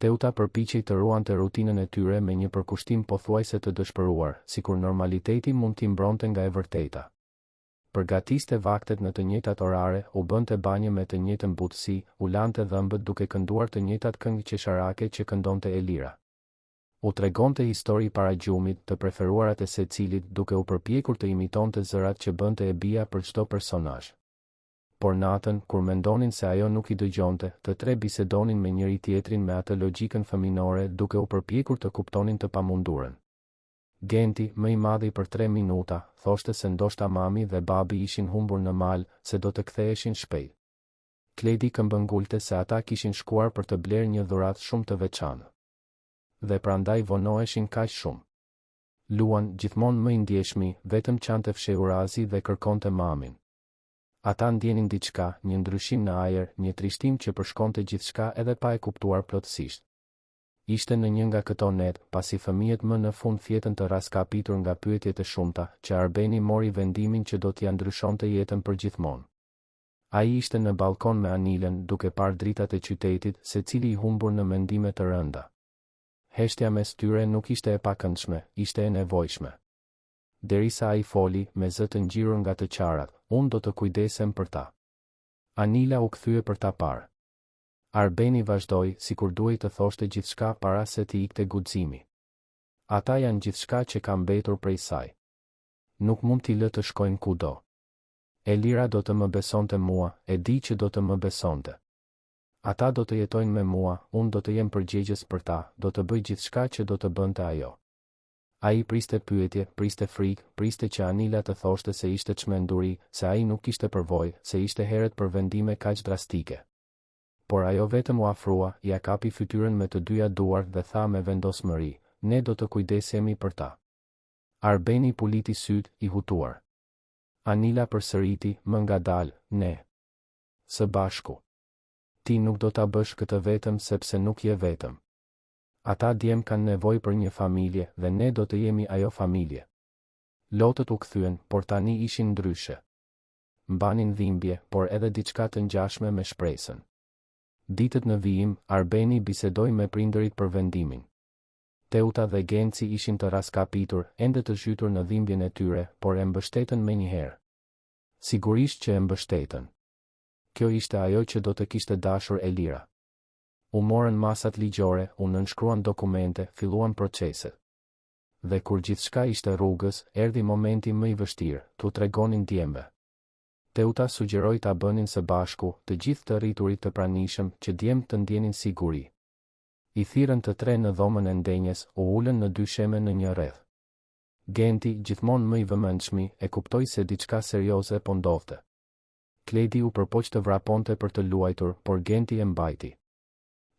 Teuta përpiqej të ruante rutinën e tyre me një përkushtim pothuajse të dëshpëruar, sikur normaliteti mund t'i mbronte nga e vërteta. Përgatiste vaktet në të njëjtat orare, u bënte banjë me të njëjtën butësi, u lante dhëmbët duke kënduar të njëjtat këngë qesharake që këndonte Elira. U tregonte histori para gjumit, të preferuarat e secilit, duke u përpjekur të imitonte zërat që bënte e bija për çdo personazh. Por natën, kur mendonin se ajo nuk i dëgjonte, të 3 bisedonin me njëri tjetrin me atë logjikën fëminore, duke u përpjekur të kuptonin të pamundurën. Genti, më i madhi për 3 minuta, thoshte se ndoshta mami dhe babi ishin humbur në mal, se do të ktheheshin shpejt. Kledi këmbëngulte se ata kishin shkuar për të blerë një dhuratë shumë të veçantë. Dhe prandaj vonoheshin kaq shumë. Luan, gjithmonë më i ndjeshmi, vetëm qante fshehurazi dhe kërkonte mamin. Ata ndjenin diçka, një ndryshim në ajër, një trishtim që përshkonte gjithçka edhe pa e kuptuar plotësisht. Ishte në një nga këto net, pasi fëmijët më në fund fjetën të raskapitur nga pyetjet e shumta, që Arbeni mori vendimin që do t'ia ndryshonte jetën përgjithmonë. Ai ishte në balkon me Anilën, duke parë dritat e qytetit, secili i humbur në mendime të rënda. Heshtja mes tyre nuk ishte e pakëndshme, ishte e nevojshme. Derisa ai foli, me zë të ngjirur nga të qarat, unë do të kujdesem për ta. Anila u kthye për ta parë. Arbeni vazhdoi, sikur duhej të thoshte gjithçka para se t'i ikte guximi. Ata janë gjithçka që ka mbetur prej saj. Nuk mund t'i lë të shkojnë kudo. Elira do të më besonte mua, e di që do të më besonte. Ata do të jetojnë me mua, unë do të jem përgjegjës për ta, do të bëj gjithçka që do të bënte ajo. Ai priste pyetje, priste frikë, priste që Anila të thoshte se ishte çmenduri, se ai nuk kishte përvojë, se ishte herët për vendime kaq drastike. Por ajo vetëm u afrua, ja kapi fytyrën me të dyja duart dhe tha me vendosmëri, ne do të kujdesemi për ta. Arbeni puliti syt, i hutuar. Anila përsëriti, më ngadalë, ne. Së bashku. Ti nuk do ta bësh këtë vetëm sepse nuk je vetëm. Ata djem kanë nevojë për një familje dhe ne do të jemi ajo familje. Lotët u kthyen, por tani ishin ndryshe. Mbanin dhimbje, por edhe diçka të ngjashme me shpresën. Ditët në vijim, Arbeni bisedoi me prindërit për vendimin. Teuta dhe Genci ishin të raskapitur, ende të zhytur në dhimbjen e tyre, por e mbështetën menjëherë. Sigurisht që e mbështetën. Kjo ishte ajo që do të kishte dashur Elira. U morën masat ligjore, u nënshkruan dokumente, filluan proceset. Dhe kur gjithçka ishte rrugës, erdhi momenti më i vështirë, t'u tregonin djemve. Teuta sugjeroi ta bënin së bashku, të gjithë të rriturit të pranishëm, që djemtë të ndjenin siguri. I thirrën të tre në dhomën e ndenjes, u ulën në dy sheme në një rreth. Genti, gjithmonë më i vëmendshmi, e kuptoi se diçka serioze po ndodhte. Kledi u përpoq të vraponte për të luajtur, por Genti e mbajti.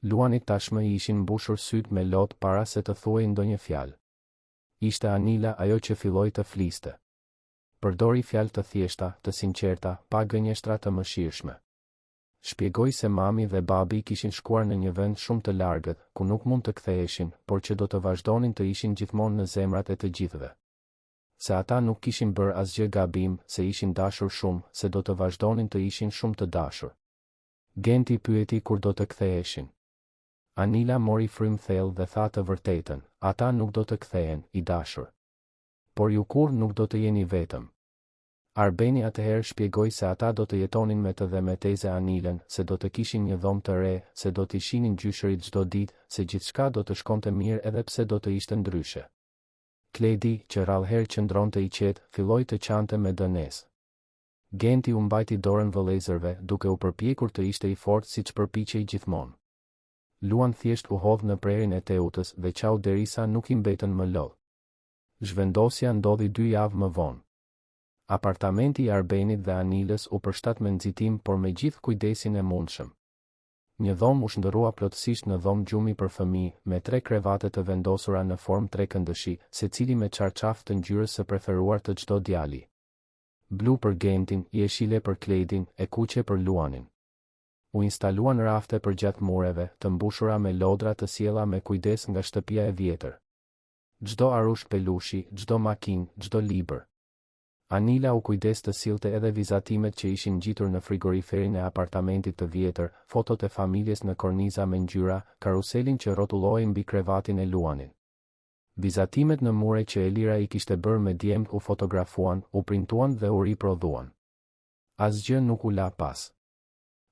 Luanit tashmë i ishin mbushur syt me lot para se të thuej ndonjë fjalë. Ishte Anila ajo që filloi të fliste. Përdori fjalë të thjeshta, të sinqerta, pa gënjeshtra të mëshirshme. Shpjegoi se mami dhe babi kishin shkuar në një vend shumë të largët, ku nuk mund të ktheheshin, por që do të vazhdonin të ishin gjithmonë në zemrat e të gjithëve. Se ata nuk kishin bërë asgjë gabim, se ishin dashur shumë, se do të vazhdonin të ishin shumë të dashur. Genti pyeti kur do të ktheheshin. Anila mori frym thellë dhe tha të vërtetën, ata nuk do të kthehen, i dashur. Por ju kur nuk do të jeni vetëm. Arbeni atëherë shpjegoi se ata do të jetonin me të dhe me teze Anilën, se do të kishin një dhomë të re, se do të ishinin gjyshërit çdo ditë, se gjithçka do të shkonte mirë edhe pse do të ishte ndryshe. Kledi, që rallëherë qëndronte i qetë, filloi të qante me dënesë. Genti u mbajti dorën vëllezërve, duke u përpjekur të ishte i fortë siç përpiqej gjithmonë. Luan thjesht u hodh në prerin e Teutës dhe qau derisa nuk i mbetën më lodh. Zhvendosja ndodhi 2 javë më vonë. Apartamenti i Arbenit dhe Anilës u përshtat me nxitim, por me gjithë kujdesin e mundshëm. Një dhomë u shndërrua plotësisht në dhomë gjumi për fëmijë, me 3 krevate të vendosura në formë trekëndëshi, secili me çarçaf të ngjyrës së preferuar të çdo djali. Blu për Gentin, jeshile për Kledin, e kuqe për Luanin. U instaluan rafte për gjatë mureve, të mbushura me lodra të sjella me kujdes nga shtëpia e vjetër. Çdo arush pelushi, çdo makinë, çdo libër. Anila u kujdes të sillte edhe vizatimet që ishin ngjitur në frigoriferin e apartamentit të vjetër, fotot e familjes në korniza me ngjyra, karuselin që rrotullohej mbi krevatin e Luanit. Vizatimet në mure që Elira i kishte bërë me djemt u fotografuan, u printuan dhe u riprodhuan. Asgjë nuk u la pas.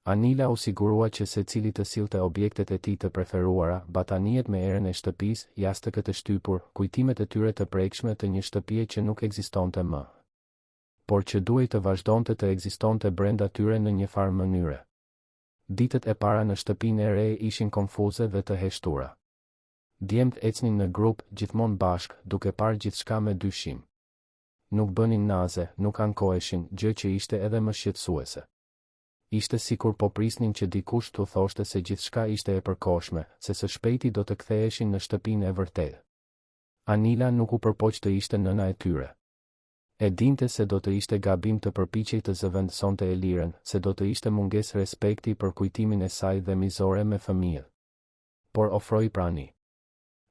Anila u sigurua që secili të sillte objektet e tij të preferuara, bataniet me erën e shtëpisë, jastëkët e shtypur, kujtimet e tyre të prekshme të një shtëpie që nuk ekzistonte më, por që duhej të vazhdonte të ekzistonte brenda tyre në një farë mënyre. Ditët e para në shtëpinë e re ishin konfuze dhe të heshtura. Djemt ecnin në grup, gjithmonë bashk, duke parë gjithçka me dyshim. Nuk bënin naze, nuk ankoheshin, gjë që ishte edhe më shqetësuese. Ishte sikur po prisnin që dikush t'u thoshte se gjithçka ishte e përkohshme, se së shpejti do të ktheheshin në shtëpinë e vërtetë. Anila nuk u përpoq të ishte nëna e tyre. E dinte se do të ishte gabim të përpiqej të zëvendësonte Elirën, se do të ishte mungesë respekti për kujtimin e saj dhe mizore me fëmijët. Por ofroi prani.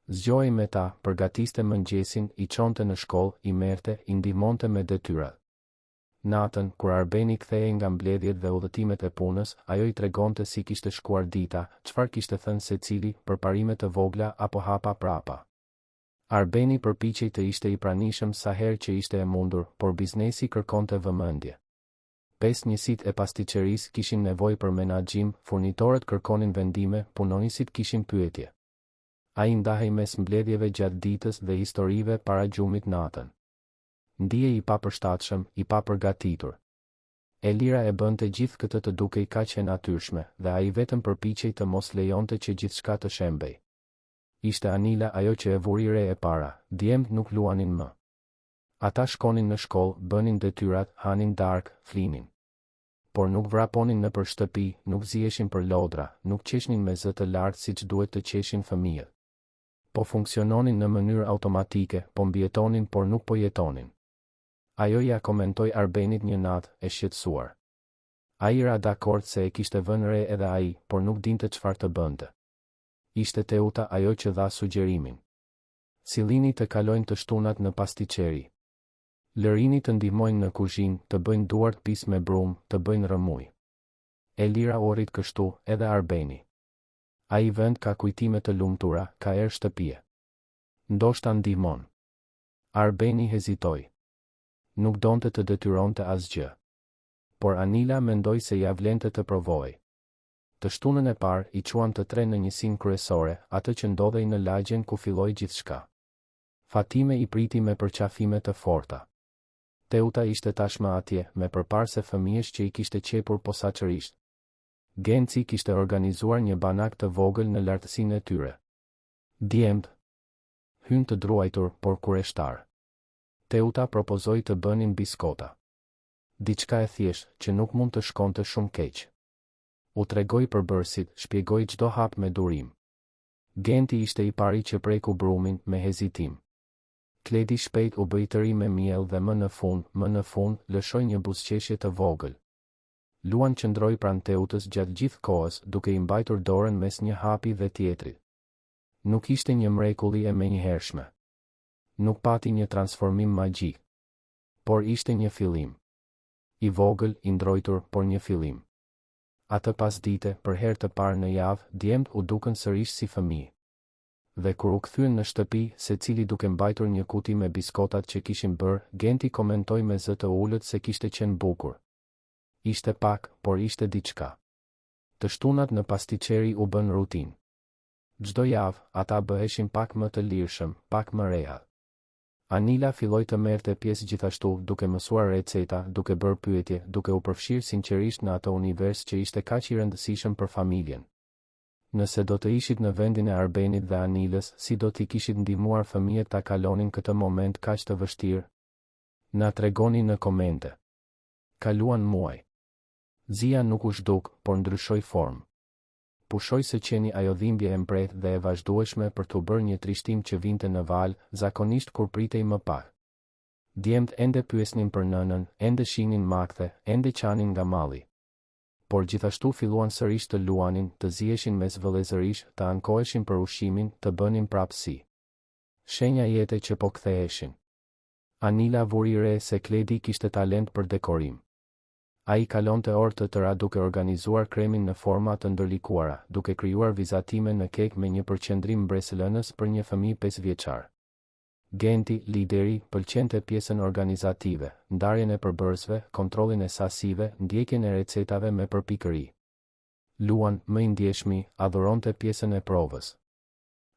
Zgjohej me ta, përgatiste mëngjesin, i çonte në shkollë, i merrte, i ndihmonte me detyrat. Natën, kur Arbeni kthehej nga mbledhjet dhe udhëtimet e punës, ajo i tregonte si kishte shkuar dita, çfarë kishte thënë secili, përparime të vogla apo hapa prapa. Arbeni përpiqej të ishte i pranishëm sa herë që ishte e mundur, por biznesi kërkonte vëmendje. 5 njësitë e pastiqerisë kishin nevojë për menaxhim, furnitorët kërkonin vendime, punonisit kishin pyetje. Ai ndahej mes mbledhjeve gjatë ditës dhe historive para gjumit natën. Ndihej i papërshtatshëm, i papërgatitur. Elira e bënte gjithë këtë të dukej kaq e natyrshme, dhe ai vetëm përpiqej të mos lejonte që gjithçka të shembej. Ishte Anila ajo që e vuri re e para, djemt nuk luanin më. Ata shkonin në shkollë, bënin detyrat, hanin darkë, flinin. Por nuk vraponin në për shtëpi, nuk zieshin për lodra, nuk qeshnin me zë të lartë siç duhet të qeshin fëmijët. Po funksiononin në mënyrë automatike, po mbjetonin por nuk po jetonin. Ajo ja komentoi Arbenit një natë, e shqetësuar. Ai ra dakord se e kishte vënë re edhe ai, por nuk dinte çfarë të bënte. Ishte Teuta ajo që dha sugjerimin. Sillini të kalojnë të shtunat në pastiqeri. Lërini të ndihmojnë në kuzhinë, të bëjnë duart pis me brumë, të bëjnë rëmuj. Elira u rrit kështu, edhe Arbeni. Ai vend ka kujtime të lumtura, ka erë shtëpie. Ndoshta ndihmon. Arbeni hezitoi. Nuk donte të detyronte asgjë. por Anila mendoi se ja vlente të provoj. Të shtunën e parë i quan të tre në njësinë kryesore, atë që ndodhej në lagjen ku filloi gjithçka. Fatime i priti me përqafime të forta. Teuta ishte tashmë atje, me përparse fëmijësh që i kishte qepur posaçërisht. Genci kishte organizuar një banak të vogël në lartësinë e tyre. Djemtë hynë të druajtur, por kureshtar. Teuta propozoi të bënin biskota. Diçka e thjeshtë që nuk mund të shkonte shumë keq. U tregoi përbërësit, shpjegoi çdo hap me durim. Genti ishte i pari që preku brumin me hezitim. Kledi shpejt u bëi të ri me miell dhe më në fund, lëshoi një buzëqeshje të vogël. Luan qëndroi pranë Teutës gjatë gjithë kohës, duke i mbajtur dorën mes një hapi dhe tjetrit. Nuk ishte një mrekulli e menjëhershme. Nuk pati një transformim magjik. Por ishte një fillim. I vogël, i ndrojtur, por një fillim. Atë pasdite, për herë të parë në javë, djemtë u dukën sërish si fëmijë. Dhe kur u kthyen në shtëpi, secili duke mbajtur një kuti me biskotat që kishin bërë, Genti komentoi me zë të ulët se kishte qenë bukur. Ishte pak, por ishte diçka. Të shtunat në pastiqeri u bën rutinë. Çdo javë, ata bëheshin pak më të lirshëm, pak më rehat. Anila filloi të merrte pjesë gjithashtu, duke mësuar receta, duke bërë pyetje, duke u përfshirë sinqerisht në atë univers që ishte kaq i rëndësishëm për familjen. Nëse do të ishit në vendin e Arbenit dhe Anilës, si do t'i kishit ndihmuar fëmijët ta kalonin këtë moment kaq të vështirë? Na tregoni në komente. Kaluan muaj. Zia nuk u zhduk, por ndryshoi formë. Pushoi se qeni ajo dhimbje e mprehtë dhe e vazhdueshme për t'u bërë një trishtim që vinte në val, zakonisht kur pritej më pak. Djemtë ende pyesnin për nënën, ende shihnin makthe, ende qanin nga malli. Por gjithashtu filluan sërish të luanin, të ziheshin mes vëllezërish, të ankoheshin për ushqimin, të bënin prapësi. Shenja jete që po ktheheshin. Anila vuri re se Kledi kishte talent për dekorim. Ai kalonte orë të tëra duke organizuar kremin në forma të ndërlikuara, duke krijuar vizatime në kek me një përqendrim mbresëlënës për një fëmijë 5 vjeçar. Genti, lideri, pëlqente pjesën organizative, ndarjen e përbërësve, kontrollin e sasive, ndjekjen e recetave me përpikëri. Luan, më i ndjeshmi, adhuronte pjesën e provës.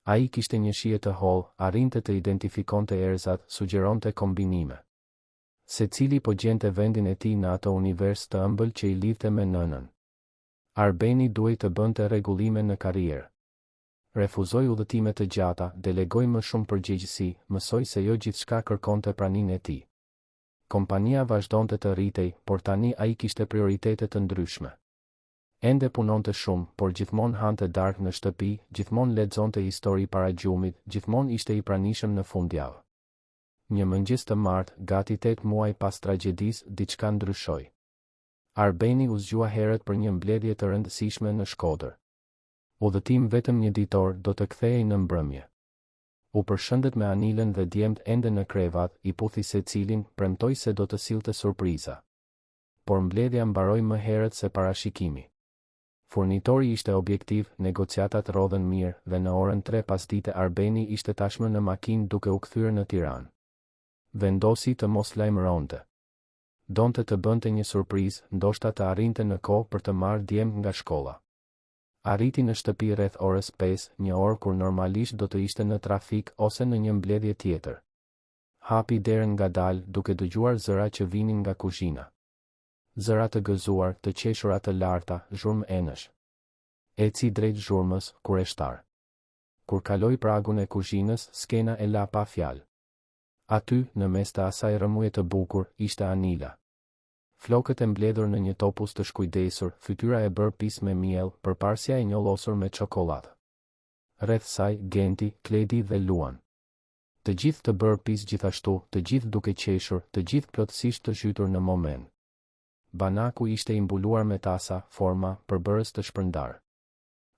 Ai kishte një shije të hollë, arrinte të identifikonte erëzat, sugjeronte kombinime. Secili po gjente vendin e tij në atë univers të ëmbël që i lidhte me nënën. Arbeni duhej të bënte rregullime në karrierë. Refuzoi udhëtime të gjata, delegoi më shumë përgjegjësi, mësoi se jo gjithçka kërkonte praninë e tij. Kompania vazhdonte të rritej, por tani ai kishte prioritete të ndryshme. Ende punonte shumë, por gjithmonë hante darkë në shtëpi, gjithmonë lexonte histori para gjumit, gjithmonë ishte i pranishëm në fundjavë. Një mëngjes të martë, gati 8 muaj pas tragjedisë, diçka ndryshoi. Arbeni u zgjua herët për një mbledhje të rëndësishme në Shkodër. Udhëtim vetëm një ditor do të kthehej në mbrëmje. U përshëndet me Anilën dhe djemtë ende në krevat, i puthi secilin, premtoi se do të sillte surpriza. Por mbledhja mbaroi më herët se parashikimi. Furnitori ishte objektiv, negociatat rodhen mirë dhe në orën 3 pasdite Arbeni ishte tashmë në makinë duke u kthyer në Tiranë. Vendosi të mos lajmëronte. Donte të bënte një surprizë, ndoshta të arrinte në kohë për të marrë djemt nga shkolla. Arriti në shtëpi rreth orës 5, një orë kur normalisht do të ishte në trafik ose në një mbledhje tjetër. Hapi derën ngadalë duke dëgjuar zëra që vinin nga kuzhina. Zëra të gëzuar, të qeshura të larta, zhurmë enësh. Eci drejt zhurmës, kureshtar. Kur kaloi pragun e kuzhinës, skena e la pa fjalë. Aty, në mes të asaj rëmuje të bukur, ishte Anila. Flokët e mbledhur në një topuz të shkujdesur, fytyra e bërë pis me miell, përparsja e njollosur me çokoladë. Rreth saj, Genti, Kledi dhe Luan. Të gjithë të bërë pis gjithashtu, të gjithë duke qeshur, të gjithë plotësisht të zhytur në moment. Banaku ishte i mbuluar me tasa, forma, përbërës të shpërndar.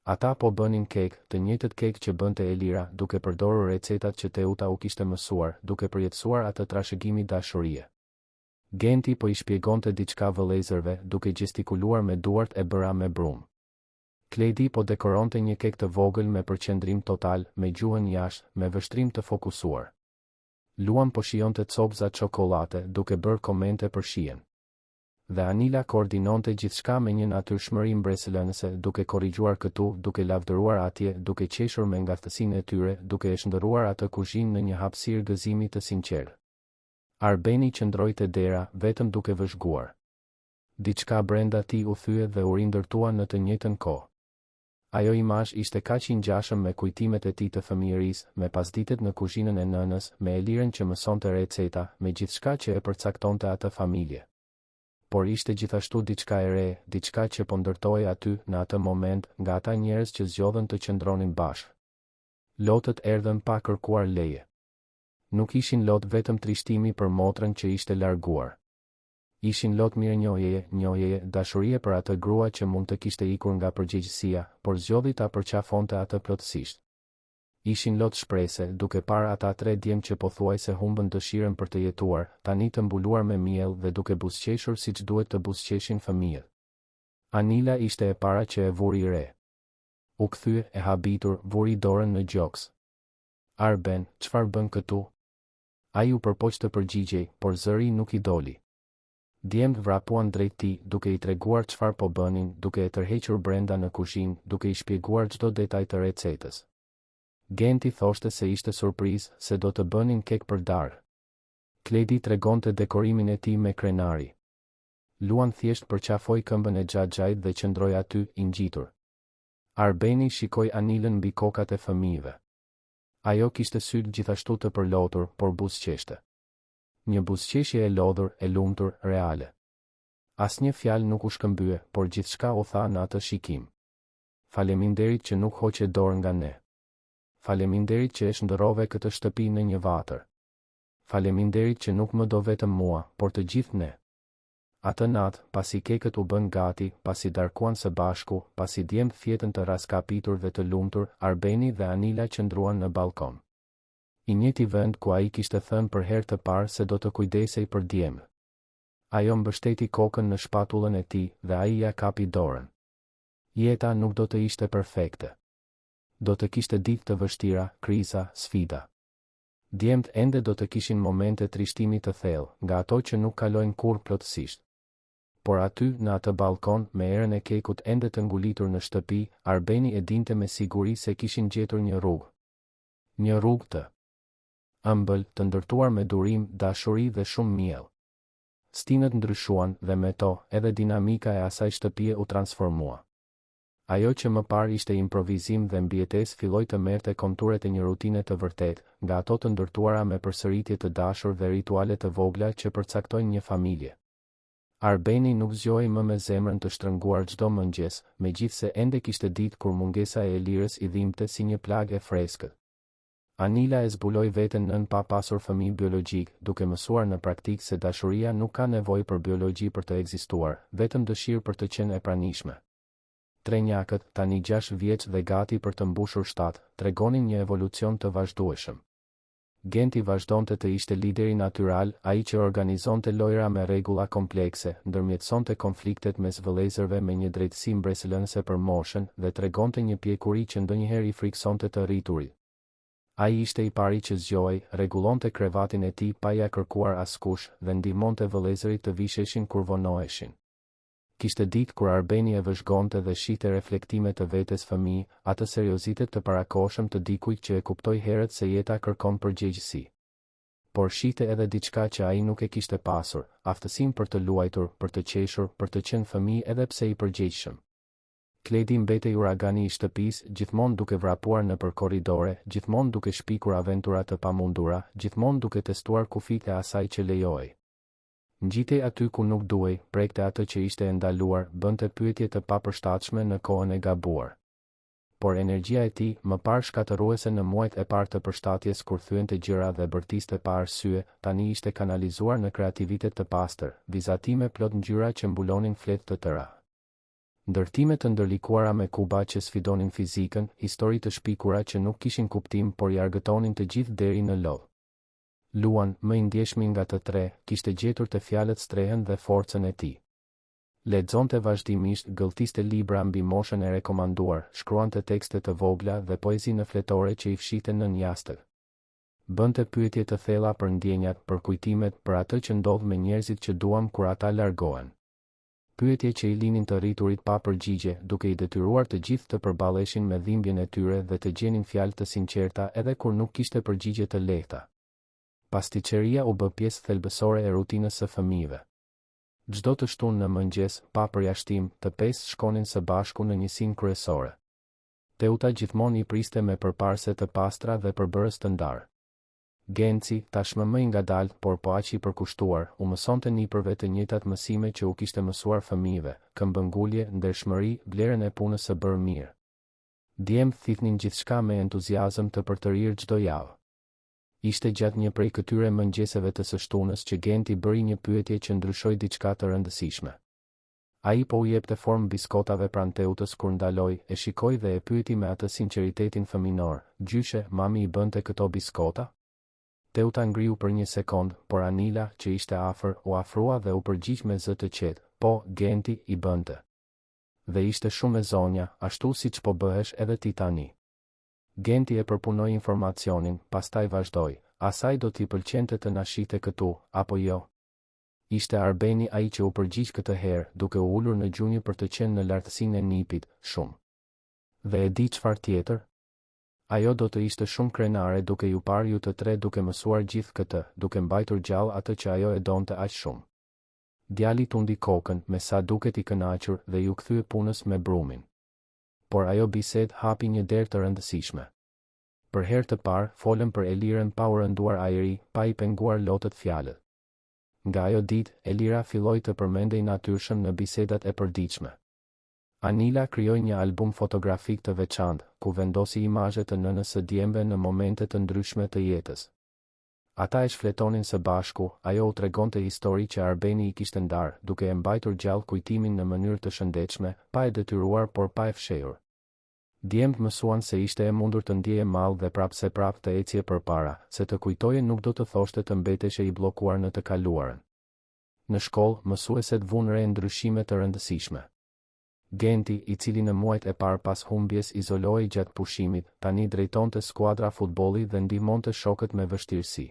Ata po bënin kek, të njëjtët kek që bënte Elira, duke përdorur recetat që Teuta u kishte mësuar, duke përjetësuar atë trashëgimi dashurie. Genti po i shpjegonte diçka vëllezërve, duke gestikuluar me duart e bëra me brum. Kledi po dekoronte një kek të vogël me përqendrim total, me gjuhën jashtë, me vështrim të fokusuar. Luan po shijonte copza çokolate, duke bërë komente për shijen. dhe Anila koordinonte gjithçka me një natyrshmëri mbretëlënëse, duke korrigjuar këtu, duke lavdëruar atje, duke qeshur me ngartësinë e tyre, duke e shndërruar atë kuzhinë në një hapësirë gëzimi të sinqertë. Arbeni qëndroi te dera, vetëm duke vëzhguar. Diçka brenda tij u thye dhe u rindërtua në të njëjtën kohë. Ajo imazh ishte kaq i ngjashëm me kujtimet e tij të fëmijërisë, me pasditet në kuzhinën e nënës, me Eliren që mësonte receta, me gjithçka që e përcaktonte atë familje. Por ishte gjithashtu diçka e re, diçka që po ndërtohej aty në atë moment nga ata njerëz që zgjodhen të qëndronin bashkë. Lotët erdhën pa kërkuar leje. Nuk ishin lot vetëm trishtimi për motrën që ishte larguar. Ishin lot mirënjohjeje, dashurie për atë grua që mund të kishte ikur nga përgjegjësia, por zgjodhi ta përqafonte atë plotësisht. Ishin lot shprese, duke parë ata 3 djem që pothuajse humbën dëshirën për të jetuar, tani të mbuluar me miell dhe duke buzëqeshur siç duhet të buzëqeshin fëmijët. Anila ishte e para që e vuri re. U kthye e habitur, vuri dorën në gjoks. Arben, çfarë bën këtu? Ai u përpoq të përgjigjej, por zëri nuk i doli. Djemt vrapuan drejt tij, duke i treguar çfarë po bënin, duke e tërhequr brenda në kuzhinë, duke i shpjeguar çdo detaj të recetës. Genti thoshte se ishte surprizë, se do të bënin kek për darkë. Kledi tregonte dekorimin e tij me krenari. Luan thjesht përqafoi këmbën e Xhaxhait dhe qëndroi aty, i ngjitur. Arbeni shikoi Anilën mbi kokat e fëmijëve. Ajo kishte sytë gjithashtu të përlotur, por buzëqeshte. Një buzëqeshje e lodhur, e lumtur, reale. Asnjë fjalë nuk u shkëmbye, por gjithçka u tha në atë shikim. Faleminderit që nuk hoqe dorë nga ne. Faleminderit që e shndërrove këtë shtëpi në një vatër. Faleminderit që nuk më do vetëm mua, por të gjithë ne. Atë natë, pasi kekët u bën gati, pasi darkuan së bashku, pasi djemt fjetën të raskapitur dhe të lumtur, Arbeni dhe Anila qëndruan në balkon. I njëjti vend ku ai kishte thënë për herë të parë se do të kujdesej për djemë. Ajo mbështeti kokën në shpatullën e tij dhe ai ja kapi dorën. Jeta nuk do të ishte perfekte. Do të kishte ditë të vështira, kriza, sfida. Djemt ende do të kishin momente trishtimi të thellë, nga ato që nuk kalojnë kurrë plotësisht. Por aty, në atë balkon, me erën e kekut ende të ngulitur në shtëpi, Arbeni e dinte me siguri se kishin gjetur një rrugë. Një rrugë të ëmbël, të ndërtuar me durim, dashuri dhe shumë miell. Stinët ndryshuan dhe me to, edhe dinamika e asaj shtëpie u transformua. Ajo që më parë ishte improvizim dhe mbijetesë filloi të merrte konturet e një rutine të vërtetë, nga ato të ndërtuara me përsëritje të dashur dhe rituale të vogla që përcaktojnë një familje. Arbeni nuk zgjoi më me zemrën të shtrënguar çdo mëngjes, megjithse ende kishte ditë kur mungesa e Elirës i dhimbte si një plagë e freskët. Anila e zbuloi veten nën pa pasur fëmijë biologjik, duke mësuar në praktikë se dashuria nuk ka nevojë për biologji për të ekzistuar, vetëm dëshirë për të qenë e pranishme. Trenjakët, tani 6 vjeç dhe gati për të mbushur 7, tregonin një evolucion të vazhdueshëm. Genti vazhdonte të ishte lideri natyral, ai që organizonte lojra me rregulla komplekse, ndërmjetësonte konfliktet mes vëllezërve me një drejtësi mbretëlënëse për moshën dhe tregonte një pjekuri që ndonjëherë i friksonte të rriturit. Ai ishte i pari që zgjohej, rregullonte krevatin e tij pa ia kërkuar askush dhe ndihmonte vëllezërit të visheshin kur vonoheshin. Kishte ditë kur Arbeni e vëzhgonte dhe shihte reflektime të vetes fëmijë, atë seriozitet të parakohshëm të dikujt që e kuptoi herët se jeta kërkon përgjegjësi. Por shihte edhe diçka që ai nuk e kishte pasur, aftësinë për të luajtur, për të qeshur, për të qenë fëmijë edhe pse i përgjegjshëm. Kledi mbetej uragani i shtëpisë, gjithmonë duke vrapuar nëpër korridore, gjithmonë duke shpikur aventura të pamundura, gjithmonë duke testuar kufijtë e asaj që lejohej. Ngjitej aty ku nuk duhej, prekte atë që ishte e ndaluar, bënte pyetje të papërshtatshme në kohën e gabuar. Por energjia e tij, më parë shkatërruese në muajt e parë të përshtatjes kur thyente gjëra dhe bërtiste pa arsye, tani ishte kanalizuar në kreativitet të pastër, vizatime plot ngjyra që mbulonin fletë të tëra. Ndërtime të ndërlikuara me kuba që sfidonin fizikën, histori të shpikura që nuk kishin kuptim por i argëtonin të gjithë deri në lodh. Luan, më i ndjeshmi nga të tre, kishte gjetur të fjalët strehen dhe forcën e tij. Lexonte vazhdimisht, gëlltiste libra mbi moshën e rekomanduar, shkruante tekste të vogla dhe poezi në fletore që i fshiten nën jastër. Bënte pyetje të thella për ndjenjat, për kujtimet, për atë që ndodh me njerëzit që duam kur ata largohen. Pyetje që i linin të rriturit pa përgjigje, duke i detyruar të gjithë të përballeshin me dhimbjen e tyre dhe të gjenin fjalë të sinqerta edhe kur nuk kishte përgjigje të lehta. Pasticceria u bë pjesë thelbësore e rutinës së fëmijëve. Çdo të shtunë në mëngjes, pa përjashtim, të pesë shkonin së bashku në njësinë kryesore. Teuta gjithmonë i priste me përparse të pastra dhe përbërës të ndarë. Genci, tashmë më i ngadalë, por po aq i përkushtuar, u mësonte nipërve të njëjtat mësime që u kishte mësuar fëmijëve: këmbëngulje, ndershmëri, vlerën e punës së bërë mirë. Djemt thithnin gjithçka me entuziazëm të përtërir çdo javë. Ishte gjatë një prej këtyre mëngjeseve të së shtunës që Genti bëri një pyetje që ndryshoi diçka të rëndësishme. Ai po u jepte formë biskotave pranë Teutës kur ndaloi, e shikoi dhe e pyeti me atë sinqeritetin fëminor: "Gjyshe, mami i bënte këto biskota?" Teuta ngriu për një sekond, por Anila, që ishte afër, u afrua dhe u përgjigj me zë të qetë: "Po, Genti i bënte. Dhe ishte shumë e zonja, ashtu siç po bëhesh edhe ti tani." Genti e përpunoi informacionin, pastaj vazhdoi: "Asaj do t'i pëlqente të na shihte këtu, apo jo?" Ishte Arbeni ai që u përgjigj këtë herë, duke u ulur në gjunjë për të qenë në lartësinë e nipit, shumë. Dhe e di çfarë tjetër? Ajo do të ishte shumë krenare duke ju parë ju të tre duke mësuar gjithë këtë, duke mbajtur gjallë atë që ajo e donte aq shumë. Djali tundi kokën, me sa duket i kënaqur, dhe ju kthye punës me brumin. Por ajo bisedë hapi një derë të rëndësishme. Për herë të parë, folën për Elirën pa u rënduar ajri, pa i penguar lotët fjalët. Nga ajo ditë, Elira filloi të përmendej natyrshëm në bisedat e përditshme. Anila krijoi një album fotografik të veçantë, ku vendosi imazhe të nënës së djemve në momente të ndryshme të jetës. Ata e shfletonin së bashku, ajo u tregonte histori që Arbeni i kishte ndarë, duke e mbajtur gjallë kujtimin në mënyrë të shëndetshme, pa e detyruar por pa e fshehur. Djemt mësuan se ishte e mundur të ndjeje mall dhe prapse prap të ecje përpara, se të kujtoje nuk do të thoshte të mbeteshe i bllokuar në të kaluarën. Në shkollë, mësueset vunë re ndryshime të rëndësishme. Genti, i cili në muajt e parë pas humbjes izolohej gjatë pushimit, tani drejtonte skuadra futbolli dhe ndihmonte shokët me vështirësi.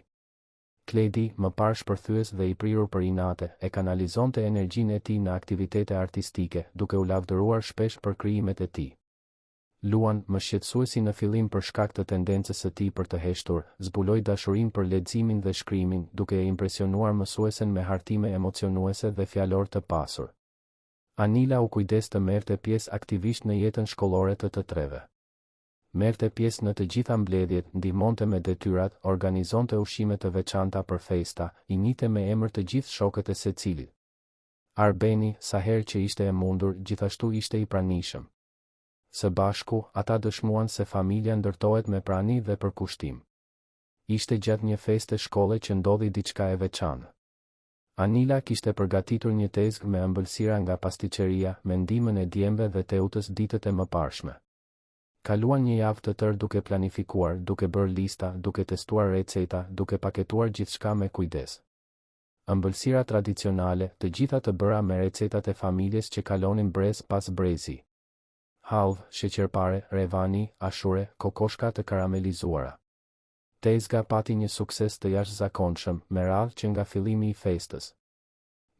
Kledi, më parë shpërthyes dhe i prirur për inate, e kanalizonte energjinë e tij në aktivitete artistike, duke u lavdëruar shpesh për krijimet e tij. Luan, më shqetësuesi në fillim për shkak të tendencës së tij për të heshtur, zbuloi dashurinë për leximin dhe shkrimin, duke e impresionuar mësuesen me hartime emocionuese dhe fjalor të pasur. Anila u kujdes të merrte pjesë aktivisht në jetën shkollore të treve. Merrte pjesë në të gjitha mbledhjet, ndihmonte me detyrat, organizonte ushqime të veçanta për festa, i njihte me emër të gjithë shokët e secilit. Arbeni, sa herë që ishte e mundur, gjithashtu ishte i pranishëm. Së bashku, ata dëshmuan se familja ndërtohet me prani dhe përkushtim. Ishte gjatë një feste shkolle që ndodhi diçka e veçantë. Anila kishte përgatitur një tezgë me ëmbëlsira nga pasticceria, me ndihmën e djemve dhe Teutës ditët e mëparshme. Kaluan një javë të tërë duke planifikuar, duke bërë lista, duke testuar receta, duke paketuar gjithçka me kujdes. Ëmbëlsira tradicionale, të gjitha të bëra me recetat e familjes që kalonin brez pas brezi. Halv, sheqerpare, revani, ashure, kokoshka të karamelizuara. Tezga pati një sukses të jashtëzakonshëm, me radhë që nga fillimi i festës.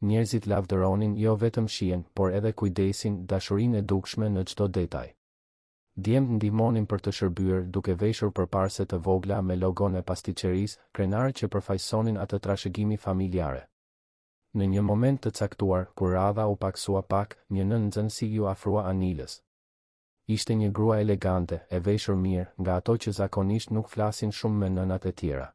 Njerëzit lavdëronin jo vetëm shijen, por edhe kujdesin, dashurinë e dukshme në çdo detaj. Djemt ndihmonin për të shërbyer, duke veshur përparse të vogla me logon e pasticcerisë, krenare që përfaqësonin atë trashëgimi familjare. Në një moment të caktuar, kur radha u paksua pak, një nën nxënësi ju afrua Anilës. Ishte një grua elegante, e veshur mirë, nga ato që zakonisht nuk flasin shumë me nënat e tjera.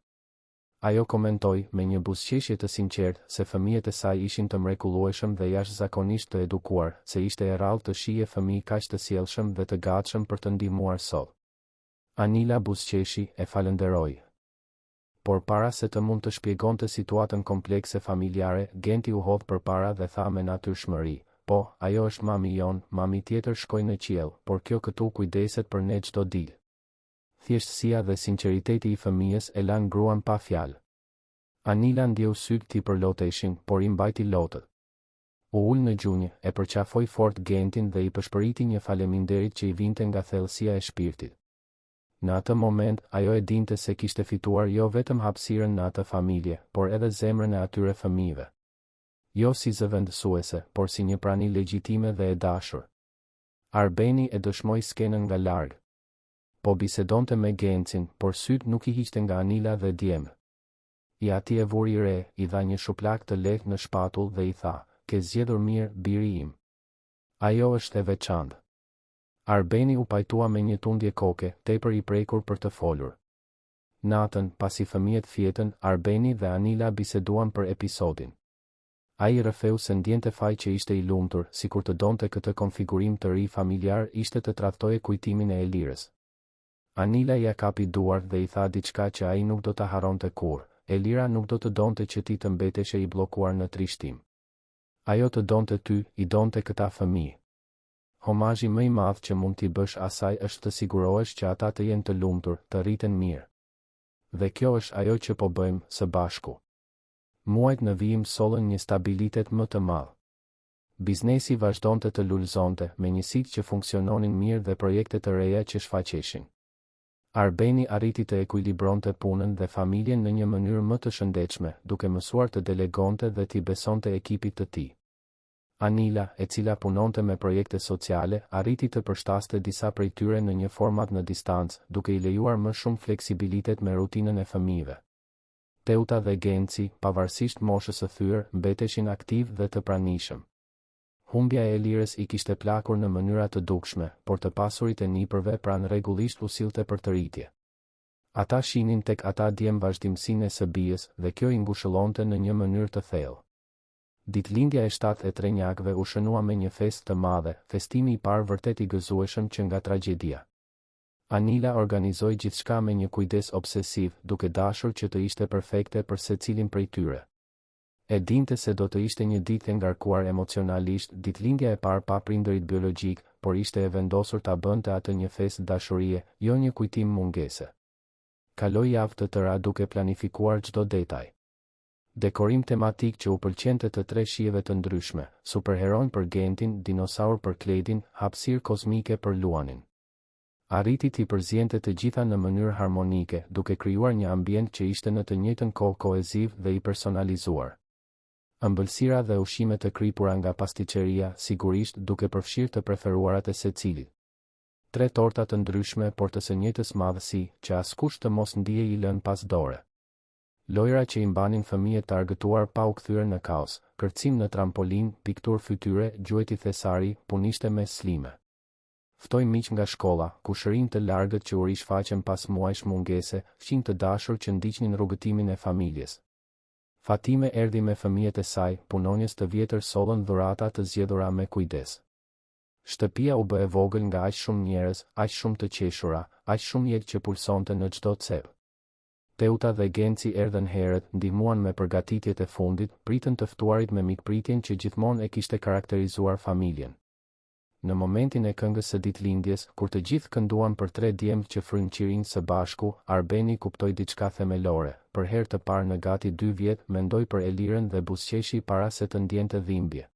Ajo komentoi, me një buzëqeshje të sinqertë, se fëmijët e saj ishin të mrekullueshëm dhe jashtëzakonisht të edukuar, se ishte e rrallë të shihej fëmijë kaq të sjellshëm dhe të gatshëm për të ndihmuar sot. Anila buzëqeshi, e falenderoi. Por para se të mund të shpjegonte situatën komplekse familjare, Genti u hodh përpara dhe tha me natyrshmëri: "Po, ajo është mami jon, mami tjetër shkoi në qiell, por kjo këtu kujdeset për ne çdo ditë." Thjeshtësia dhe sinqeriteti i fëmijës e lan gruan pa fjalë. Anila ndjeu syt ti përloteshin, por i mbajti lotët. U ul në gjunjë, e përqafoi fort Gentin dhe i pëshpëriti një faleminderit që i vinte nga thellësia e shpirtit. Në atë moment, ajo e dinte se kishte fituar jo vetëm hapësirën në atë familje, por edhe zemrën e atyre fëmijëve. jo si zëvendësuese, por si një prani legjitime dhe e dashur. Arbeni e dëshmoi skenën nga larg. Po bisedonte me Gencin, por syt nuk i hiqte nga Anila dhe djemë. I ati e vuri re, i dha një shuplak të lehtë në shpatull dhe i tha, ke zgjedhur mirë, biri im. Ajo është e veçantë. Arbeni u pajtua me një tundje koke, tepër i prekur për të folur. Natën, pasi fëmijët fjetën, Arbeni dhe Anila biseduan për episodin. Ai rrëfeu se ndjente faj që ishte i lumtur, sikur të donte këtë konfigurim të ri familjar ishte të tradhtoje kujtimin e Elirës. Anila ja kapi duar dhe i tha diçka që ai nuk do ta harronte kurrë. Elira nuk do të donte që ti të mbeteshe i blokuar në trishtim. Ajo të donte ty, i donte këta fëmijë. Homazhi më i madh që mund t'i bësh asaj është të sigurohesh që ata të jenë të lumtur, të rriten mirë. Dhe kjo është ajo që po bëjmë së bashku. Muajt në vijim sollën një stabilitet më të madh. Biznesi vazhdonte të lulëzonte me njësitë që funksiononin mirë dhe projekte të reja që shfaqeshin. Arbeni arriti të ekuilibronte punën dhe familjen në një mënyrë më të shëndetshme, duke mësuar të delegonte dhe t'i besonte ekipit të tij. Anila, e cila punonte me projekte sociale, arriti të përshtaste disa prej tyre në një format në distancë, duke i lejuar më shumë fleksibilitet me rutinën e fëmijëve. Teuta dhe Genci, pavarësisht moshës së thyer, mbeteshin aktiv dhe të pranishëm. Humbja e Elirës i kishte plakur në mënyra të dukshme, por të pasurit e nipërve pranë rregullisht u sillte për të rritje. Ata shihnin tek ata djem vazhdimsinë e së bijës dhe kjo i ngushëllonte në një mënyrë të thellë. Ditëlindja e 7 e Trenjakëve u shënua me një festë të madhe, festimi i parë vërtet i gëzueshëm që nga tragjedia. Anila organizoi gjithçka me një kujdes obsesiv, duke dashur që të ishte perfekte për secilin prej tyre. E dinte se do të ishte një ditë e ngarkuar emocionalisht, ditëlindja e parë pa prindërit biologjik, por ishte e vendosur ta bënte atë një festë dashurie, jo një kujtim mungese. Kaloi javë të tëra duke planifikuar çdo detaj. Dekorim tematik që u pëlqente të tre shijeve të ndryshme, superheron për Gentin, dinosaur për Kledin, hapësirë kozmike për Luanin. Arriti t'i përziente të gjitha në mënyrë harmonike, duke krijuar një ambient që ishte në të njëjtën kohë koeziv dhe i personalizuar. Ëmbëlsira dhe ushqime të kripura nga pastiqeria, sigurisht duke përfshirë të preferuarat e secilit. 3 torta të ndryshme por të së njëjtës madhësi, që askush të mos ndihej i lënë pas dore. Lojra që i mbanin fëmijët të argëtuar pa u kthyer në kaos, kërcim në trampolin, piktur fytyre, gjueti thesari, punishte me slime. Ftoi miq nga shkolla, kushërim të largët që u rishfaqen pas muajsh mungese, fqinj të dashur që ndiqnin rrugëtimin e familjes. Fatime erdhi me fëmijët e saj, punonjës të vjetër sollën dhurata të zgjedhura me kujdes. Shtëpia u bë e vogël nga aq shumë njerëz, aq shumë të qeshura, aq shumë jetë që pulsonte në çdo cep. Teuta dhe Genci erdhën herët, ndihmuan me përgatitjet e fundit, pritën të ftuarit me mikpritjen që gjithmonë e kishte karakterizuar familjen. Në momentin e këngës së ditëlindjes, kur të gjithë kënduan për 3 djemt që frymëqirin së bashku, Arbeni kuptoi diçka themelore. Për herë të parë në gati 2 vjet, mendoi për Elirën dhe buzëqeshi para se të ndjente dhimbje.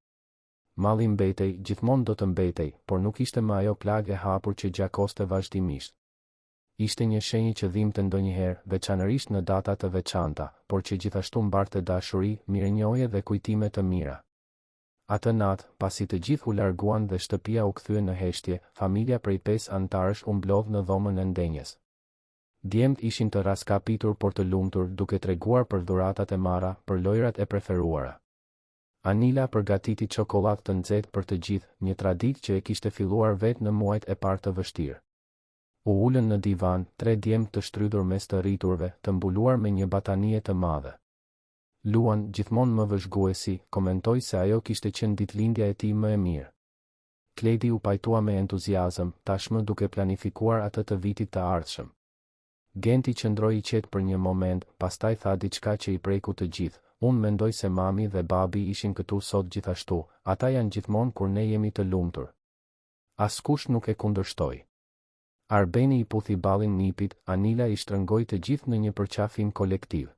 Malli mbetej, gjithmonë do të mbetej, por nuk ishte më ajo plagë e hapur që gjakoste vazhdimisht. Ishte një shenjë që dhimbte ndonjëherë, veçanërisht në data të veçanta, por që gjithashtu mbarte dashuri, mirënjohje dhe kujtime të mira. Atë natë, pasi të gjithë u larguan dhe shtëpia u kthye në heshtje, familja prej 5 antarësh u mblodh në dhomën e ndenjes. Djemt ishin të raskapitur por të lumtur, duke treguar për dhuratat e marra, për lojrat e preferuara. Anila përgatiti çokoladë të nxehtë për të gjithë, një traditë që e kishte filluar vetë në muajt e parë të vështirë. U ulën në divan, 3 djemt të shtrydhur mes të rriturve, të mbuluar me një batanie të madhe. Luan, gjithmonë më vëzhguesi, komentoi se ajo kishte qenë ditëlindja e tij më e mirë. Kledi u pajtua me entuziazëm, tashmë duke planifikuar atë të vitit të ardhshëm. Genti qëndroi i qetë për një moment, pastaj tha diçka që i preku të gjithë. Unë mendoj se mami dhe babi ishin këtu sot gjithashtu, ata janë gjithmonë kur ne jemi të lumtur. Askush nuk e kundërshtoi. Arbeni i puthi ballin nipit, Anila i shtrëngoi të gjithë në një përqafim kolektiv.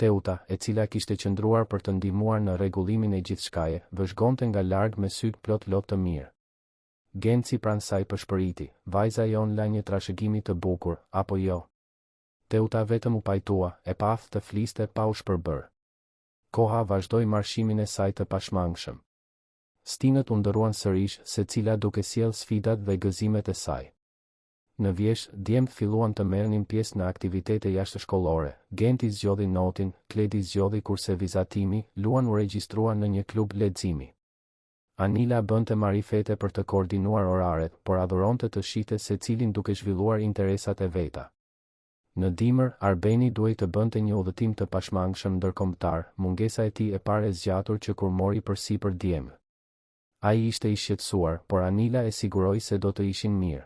Teuta, e cila kishte qëndruar për të ndihmuar në rregullimin e gjithçkaje, vëzhgonte nga larg me syt plot lot të mirë. Genci pranë saj pëshpëriti, vajza jon la një trashëgimi të bukur, apo jo? Teuta vetëm u pajtua, e paftë të fliste pa u shpërbër. Koha vazhdoi marshimin e saj të pashmangshëm. Stinët u ndëruan sërish, secila duke sjellë sfidat dhe gëzimet e saj. Në vjesh, djemtë filluan të merrnin pjesë në aktivitete jashtëshkollore. Genti zgjodhi notin, Kledi zgjodhi kurse vizatimi, Luan u regjistrua në një klub leximi. Anila bënte marifete për të koordinuar oraret, por adhuronte të shihte secilin duke zhvilluar interesat e veta. Në dimër, Arbeni duhej të bënte një udhëtim të pashmangshëm ndërkombëtar, mungesa e tij e parë e zgjatur që kur mori përsipër djemë. Ai ishte i shqetësuar, por Anila e siguroi se do të ishin mirë.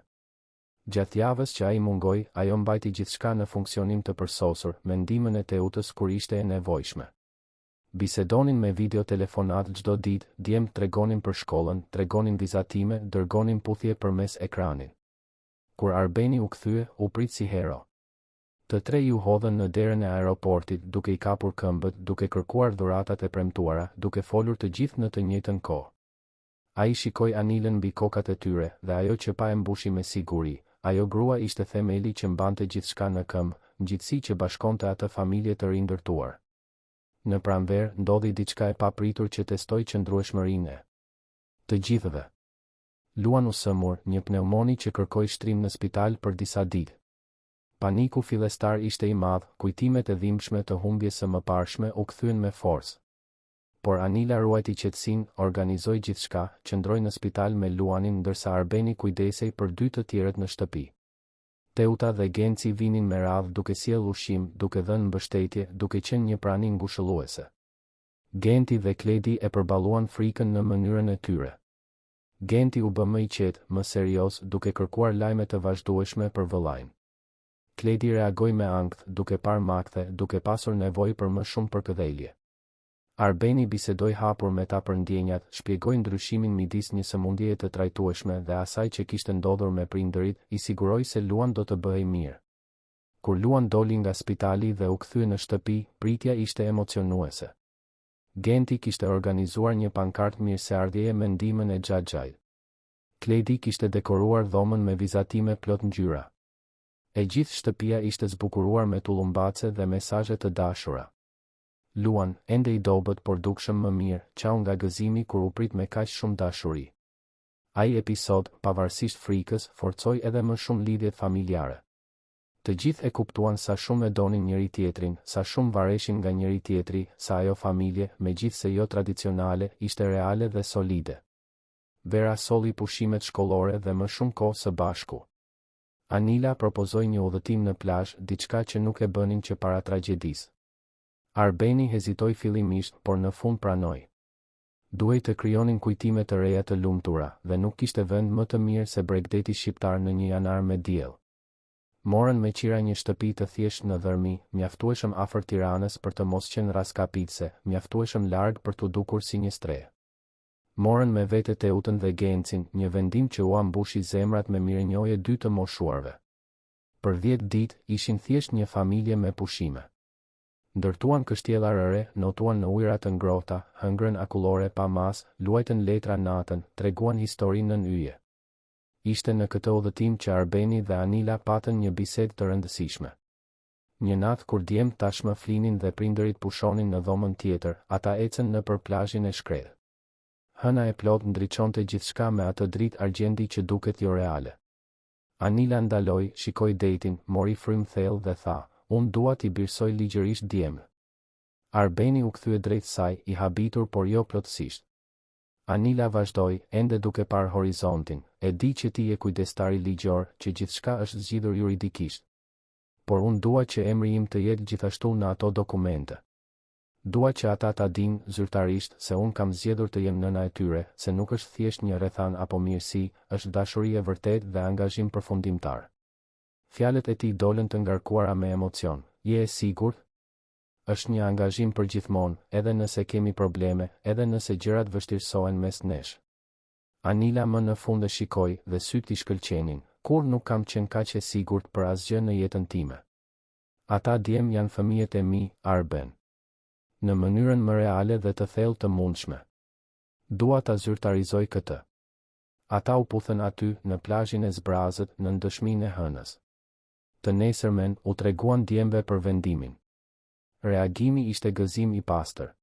Gjatë javës që ai mungoi, ajo mbajti gjithçka në funksionim të përsosur, me ndihmën e Teutës kur ishte e nevojshme. Bisedonin me videotelefonat çdo ditë, djemtë tregonin për shkollën, tregonin vizatime, dërgonin puthje përmes ekranin. Kur Arbeni u kthye, u prit si hero. Të tre ju hodhën në derën e aeroportit, duke i kapur këmbët, duke kërkuar dhuratat e premtuara, duke folur të gjithë në të njëjtën kohë. Ai shikoi Anilën mbi kokat e tyre, dhe ajo që pa e mbushi me siguri, ajo grua ishte themeli që mbante gjithçka në këmbë, ngjitësi që bashkonte atë familje të rindërtuar. Në pranverë ndodhi diçka e papritur që testoi qëndrueshmërinë e të gjithëve. Luan u sëmur, një pneumoni që kërkoi shtrim në spital për disa ditë. Paniku fillestar ishte i madh, kujtimet e dhimbshme të humbjes së mëparshme u kthyen me forcë. Por Anila ruajti qetësinë, organizoi gjithçka, qëndroi në spital me Luanin ndërsa Arbeni kujdesej për dy të tjerët në shtëpi. Teuta dhe Genci vinin me radhë duke sjellë ushqim, duke dhënë mbështetje, duke qenë një prani ngushëlluese. Genti dhe Kledi e përballuan frikën në mënyrën e tyre. Genti u bë më i qetë, më serioz, duke kërkuar lajme të vazhdueshme për vëllain. Kledi reagoi me ankth, duke parë makthe, duke pasur nevojë për më shumë përkëdhelje. Arbeni bisedoi hapur me ta për ndjenjat, shpjegoi ndryshimin midis një sëmundjeje të trajtueshme dhe asaj që kishte ndodhur me prindërit, i siguroi se Luan do të bëhej mirë. Kur Luan doli nga spitali dhe u kthye në shtëpi, pritja ishte emocionuese. Genti kishte organizuar një pankartë mirëseardhjeje me ndihmën e Xhaxhait. Kledi kishte dekoruar dhomën me vizatime plot ngjyra. E gjithë shtëpia ishte zbukuruar me tullumbace dhe mesazhe të dashura. Luan, ende i dobët por dukshëm më mirë, qau nga gëzimi kur u prit me kaq shumë dashuri. Ai episod, pavarësisht frikës, forcoi edhe më shumë lidhjet familjare. Të gjithë e kuptuan sa shumë e donin njëri tjetrin, sa shumë vareshin nga njëri tjetri, sa ajo familje, megjithse jo tradicionale, ishte reale dhe solide. Vera solli pushimet shkollore dhe më shumë kohë së bashku. Anila propozoi një udhëtim në plazh, diçka që nuk e bënin që para tragjedisë. Arbeni hezitoi fillimisht, por në fund pranoi. Duhej të krijonin kujtime të reja të lumtura, dhe nuk kishte vend më të mirë se Bregdeti shqiptar në një janar me diell. Morën me qira një shtëpi të thjeshtë në Dhërmi, mjaftueshëm afër Tiranës për të mos qenë raskapitse, mjaftueshëm larg për t'u dukur si një stre. Morën me vete Teutën dhe Gencin, një vendim që u ambushi zemrat me mirënjohje dy të moshuarve. Për 10 ditë ishin thjesht një familje me pushime. Ndërtuan kështjella rëre, notuan në ujëra të ngrohta, hëngrën akullore pa mas, luajtën letra natën, treguan historinë në yje. Ishte në këtë udhëtim që Arbeni dhe Anila patën një bisedë të rëndësishme. Një natë kur djemtë tashmë flinin dhe prindërit pushonin në dhomën tjetër, ata ecën nëpër plazhin e shkretë. Hëna e plot ndriçonte gjithçka me atë dritë argjendi që duket jo reale. Anila ndaloi, shikoi detin, mori frymë thellë dhe tha: "Unë dua t'i birsoj ligjërisht djemë." Arbeni u kthye drejt saj, i habitur por jo plotësisht. Anila vazhdoi, ende duke parë horizontin: "E di që ti je kujdestari ligjor, që gjithçka është zgjidhur juridikisht. Por unë dua që emri im të jetë gjithashtu në ato dokumente. Dua që ata ta dinë zyrtarisht se unë kam zgjedhur të jem nëna e tyre, se nuk është thjesht një rrethan apo mirësi, është dashuri e vërtetë dhe angazhim përfundimtar." Fjalët e tij dolën të ngarkuara me emocion. "Je e sigurt?" "Është një angazhim për gjithmonë, edhe nëse kemi probleme, edhe nëse gjërat vështirësohen mes nesh." Anila më në fund e shikoi dhe syt i shkëlqenin. "Kur nuk kam qenë kaq e sigurt për asgjë në jetën time. Ata djem janë fëmijët e mi, Arben. Në mënyrën më reale dhe të thellë të mundshme. Dua ta zyrtarizoj këtë." Ata u puthën aty, në plazhin e Zbrazët, në ndëshminë e hënës. Të nesërmen u treguan djemve për vendimin. Reagimi ishte gëzim i pastër.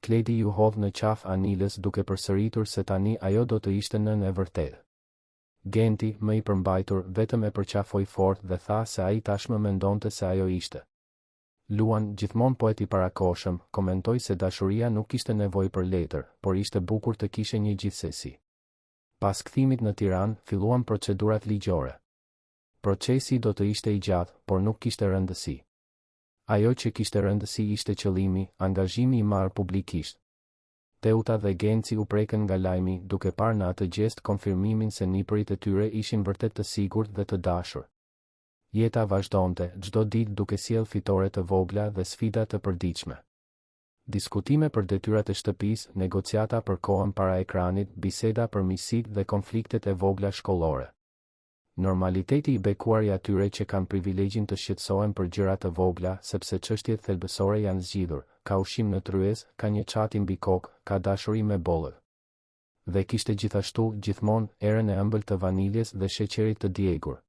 Kledi ju hodh në qaf Anilës duke përsëritur se tani ajo do të ishte nën e vërtetë. Genti, më i përmbajtur, vetëm e përqafoi fort dhe tha se ai tashmë mendonte se ajo ishte. Luan, gjithmonë poet i parakohshëm, komentoi se dashuria nuk kishte nevojë për letër, por ishte bukur të kishe një gjithsesi. Pas kthimit në Tiranë, filluan procedurat ligjore. Procesi do të ishte i gjatë, por nuk kishte rëndësi. Ajo që kishte rëndësi ishte qëllimi, angazhimi i marrë publikisht. Teuta dhe Genci u prekën nga lajmi, duke parë në atë gjest konfirmimin se nipërit e tyre ishin vërtet të sigurt dhe të dashur. Jeta vazhdonte, çdo ditë duke sjell fitore të vogla dhe sfida të përditshme. Diskutime për detyrat e shtëpisë, negociata për kohën para ekranit, biseda për miqësitë dhe konfliktet e vogla shkollore. Normaliteti i bekuar i atyre që kanë privilegjin të shqetësohen për gjëra të vogla, sepse çështjet thelbësore janë zgjidhur, ka ushqim në tryez, ka një çati mbi kokë, ka dashuri me bollë. Dhe kishte gjithashtu gjithmonë erën e ëmbël të vaniljes dhe sheqerit të djegur.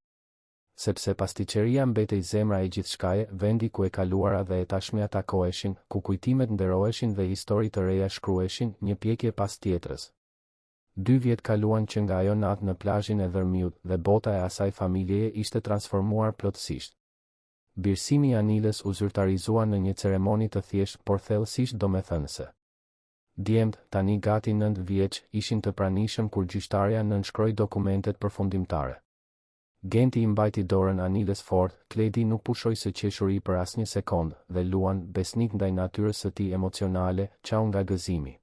Sepse pasticëria mbetej zemra e gjithçkaje, vendi ku e kaluara dhe e tashmja takoheshin, ku kujtimet nderoheshin dhe histori të reja shkruheshin, një pjekje pas tjetrës. 2 vjet kaluan që nga ajo natë në plazhin e Dërmiut dhe bota e asaj familjeje ishte transformuar plotësisht. Birësimi i Anilës u zyrtarizua në një ceremoni të thjeshtë por thellësisht domethënëse. Djemt, tani gati 9 vjeç, ishin të pranishëm kur gjyqtarja nënshkroi dokumentet përfundimtare. Genti i mbajti dorën Anilës fort, Kledi nuk pushoi së qeshuri për asnjë sekond dhe Luan, besnik ndaj natyrës së tij emocionale, qau nga gëzimi.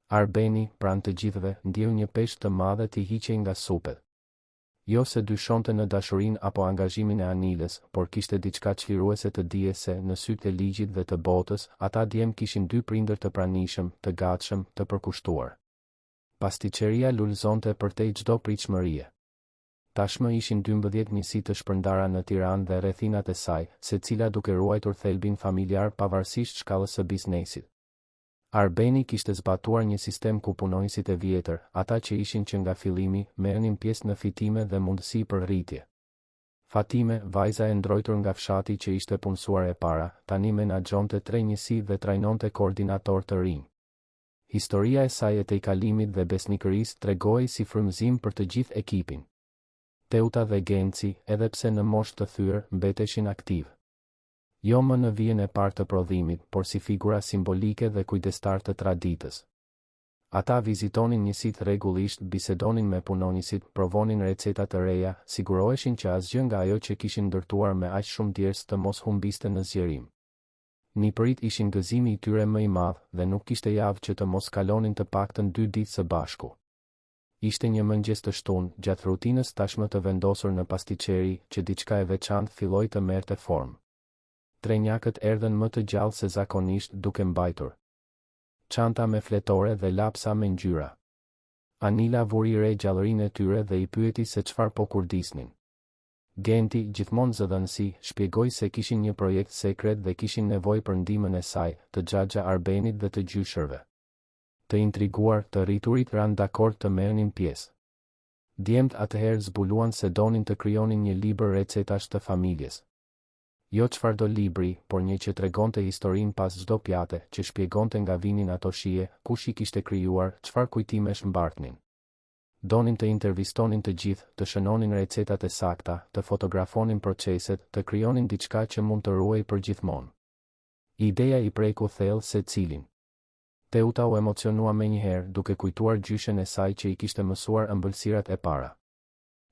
Arbeni, pranë të gjithëve, ndjeu një peshë të madhe t'i hiqej nga supet. Jo se dyshonte në dashurinë apo angazhimin e Anilës, por kishte diçka çliruese të dije se, në sytë e ligjit dhe të botës, ata djem kishin 2 prindër të pranishëm, të gatshëm, të përkushtuar. Pasticëria lulëzonte përtej çdo pritshmërie. Tashmë ishin 12 njësi të shpërndara në Tiranë dhe rrethinat e saj, secila duke ruajtur thelbin familjar pavarësisht shkallës së biznesit. Arbeni kishte zbatuar një sistem ku punonjësit e vjetër, ata që ishin që nga fillimi, merrnin pjesë në fitime dhe mundësi për rritje. Fatime, vajza e ndrojtur nga fshati që ishte punësuar e para, tani menaxhonte 3 njësi dhe trajnonte koordinator të rinj. Historia e saj e tejkalimit dhe besnikërisë tregoi si frymëzim për të gjithë ekipin. Teuta dhe Genci, edhe pse në moshë të thyrë, mbeteshin aktiv. Jo më në vijën e parë të prodhimit, por si figura simbolike dhe kujdestar të traditës. Ata vizitonin njësit rregullisht, bisedonin me punonjësit, provonin receta të reja, siguroheshin që asgjë nga ajo që kishin ndërtuar me aq shumë djers të mos humbiste në zgjerim. Nipërit ishin gëzimi i tyre më i madh dhe nuk kishte javë që të mos kalonin të paktën 2 ditë së bashku. Ishte një mëngjes të shtunë, gjatë rutinës tashmë të vendosur në pasticeri, që diçka e veçantë filloi të merrte formë. Trenjakët erdhen më të gjallë se zakonisht duke mbajtur çanta me fletore dhe lapsa me ngjyra. Anila vuri re gjallërinë e tyre dhe i pyeti se çfarë po kurdisnin. Genti, gjithmonë zëdhënësi, shpjegoi se kishin një projekt sekret dhe kishin nevojë për ndihmën e saj, të Xhaxha Arbenit dhe të gjyshërve. Të intriguar, të rriturit ranë dakord të merrnin pjesë. Djemt atëherë zbuluan se donin të krijonin një libër recetash të familjes. Jo çfarëdo libri, por një që tregonte historinë pas çdo pjate, që shpjegonte nga vinin ato shije, kush I kishte krijuar, çfarë kujtimesh mbartnin. Donin të intervistonin të gjithë, të shënonin recetat e sakta, të fotografonin proceset, të krijonin diçka që mund të ruhej për gjithmonë. Ideja I preku thellë secilin. Teuta u emocionua menjëherë duke kujtuar gjyshen e saj që I kishte mësuar ëmbëlsirat e para.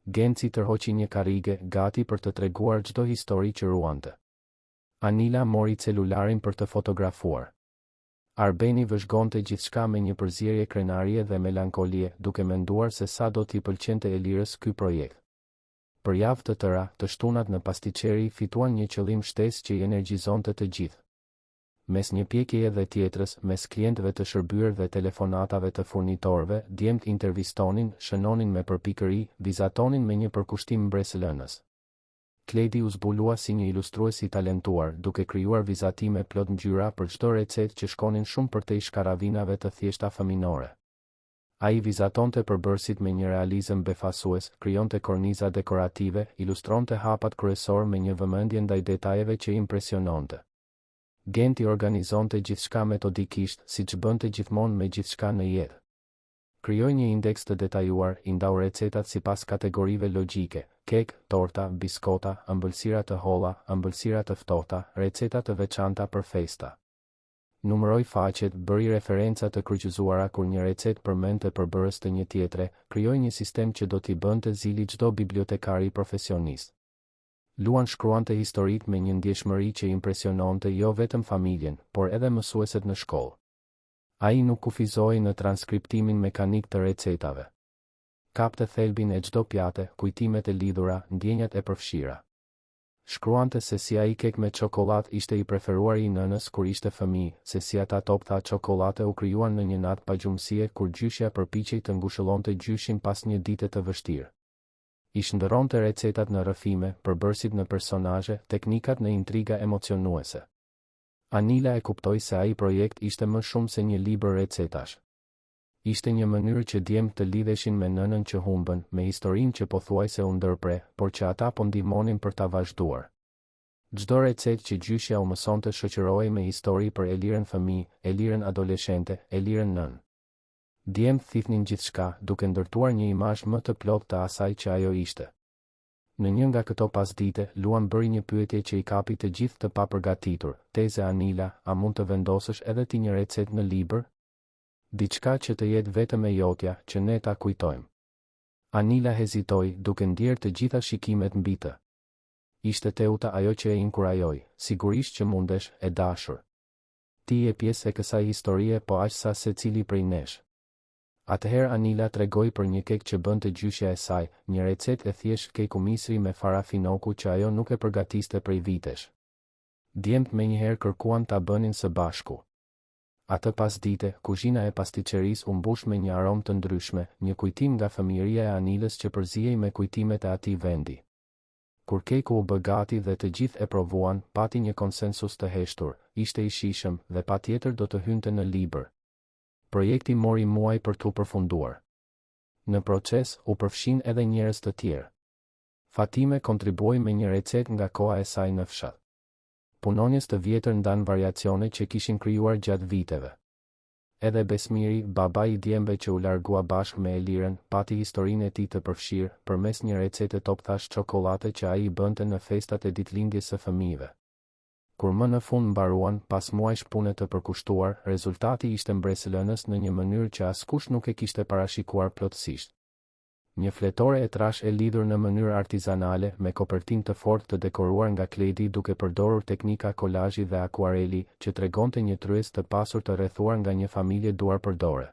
Genci tërhoqi një karrige, gati për të treguar çdo histori që ruante. Anila mori celularin për të fotografuar. Arbeni vëzhgonte gjithçka me një përzierje krenarie dhe melankolie, duke menduar se sa do t'i pëlqente Elirës ky projekt. Për javë të tëra, të shtunat në pasticeri fituan një qëllim shtesë që I energjizonte të gjithë. Mes një pjekjeje dhe tjetrës, mes klientëve të shërbyer dhe telefonatave të furnitorëve, djemt intervistonin, shënonin me përpikëri, vizatonin me një përkushtim mbresëlënës. Kledi u zbulua si një ilustrues I talentuar, duke krijuar vizatime plot ngjyra për çdo recetë që shkonin shumë përtej shkaravinave të thjeshta fëminore. Ai vizatonte përbërësit me një realizëm befasues, krijonte korniza dekorative, ilustronte hapat kryesor me një vëmendje ndaj detajeve që impresiononte. Genti organizonte gjithçka metodikisht, siç bënte gjithmonë me gjithçka në jetë. Krijoi një indeks të detajuar, i ndau recetat sipas kategorive logjike: kek, torta, biskota, ëmbëlsira të holla, ëmbëlsira të ftohta, receta të veçanta për festa. Numëroi faqet, bëri referenca të kryqëzuara kur një recetë përmendte përbërës të një tjetre, krijoi një sistem që do t'i bënte zili çdo bibliotekari profesionist. Luan shkruante historitë me një ndjeshmëri që impresiononte jo vetëm familjen, por edhe mësueset në shkollë. Ai nuk kufizoi në transkriptimin mekanik të recetave. Kapte thelbin e çdo pjate, kujtimet e lidhura, ndjenjat e përfshira. Shkruante se si ai kek me çokollatë ishte i preferuari i nënës kur ishte fëmijë, se si ata topta çokollate u krijuan në një natë pagjumësie kur gjyshja përpiqej të ngushëllonte gjyshin pas një dite të vështirë. I shndërronte recetat në rrëfime, përbërësit në personazhe, teknikat në intriga emocionuese. Anila e kuptoi se ai projekt ishte më shumë se një libër recetash. Ishte një mënyrë që djemtë të lidheshin me nënën që humbën, me historinë që pothuajse u ndërpre, por që ata po ndihmonin për ta vazhduar. Çdo recetë që gjyshja u mësonte shoqërohej me histori për Elirën fëmijë, Elirën adoleshente, Elirën nën. Djemtë thithnin gjithçka, duke ndërtuar një imazh më të plotë të asaj që ajo ishte. Në një nga këto pasdite, Luan bëri një pyetje që i kapi të gjithë të papërgatitur: "Teze Anila, a mund të vendosësh edhe ti një recetë në libër? Diçka që të jetë vetëm e jotja, që ne ta kujtojmë." Anila hezitoi, duke ndjerë të gjitha shikimet mbi të. Ishte Teuta ajo që e inkurajoi: "Sigurisht që mundesh, e dashur. Ti je pjesë e kësaj historie, po aq sa secili prej nesh." Atëherë Anila tregoi për një kek që bënte gjyshja e saj, një recetë e thjeshtë keku misri me farafinoku që ajo nuk e përgatiste prej vitesh. Djemtë menjëherë kërkuan ta bënin së bashku. Atë pasdite, kuzhina e pastiqerisë u mbush me një aromë të ndryshme, një kujtim nga fëmijëria e Anilës që përzihej me kujtimet e atij vendi. Kur keku u bë gati dhe të gjithë e provuan, pati një konsensus të heshtur: ishte i shijshëm dhe patjetër do të hynte në libër. Projekti mori muaj për t'u përfunduar. Në proces u përfshin edhe njerëz të tjerë. Fatime kontribuoi me një recetë nga koha e saj në fshat. Punonjës të vjetër ndan variacione që kishin krijuar gjatë viteve. Edhe Besmiri, babai i djembe që u largua bashkë me Elirën, pati historinë e tij të përfshirë përmes një recete topthash çokollate që ai i bënte në festat e ditëlindjes së fëmijëve. Kur më në fund mbaruan, pas muajsh pune të përkushtuar, rezultati ishte mbresëlënës në një mënyrë që askush nuk e kishte parashikuar plotësisht. Një fletore e trash e lidhur në mënyrë artizanale, me kopertinë të fortë të dekoruar nga kledi duke përdorur teknika kolazhi dhe akuareli, që tregonte një tryezë të pasur të rrethuar nga një familje duar përdore.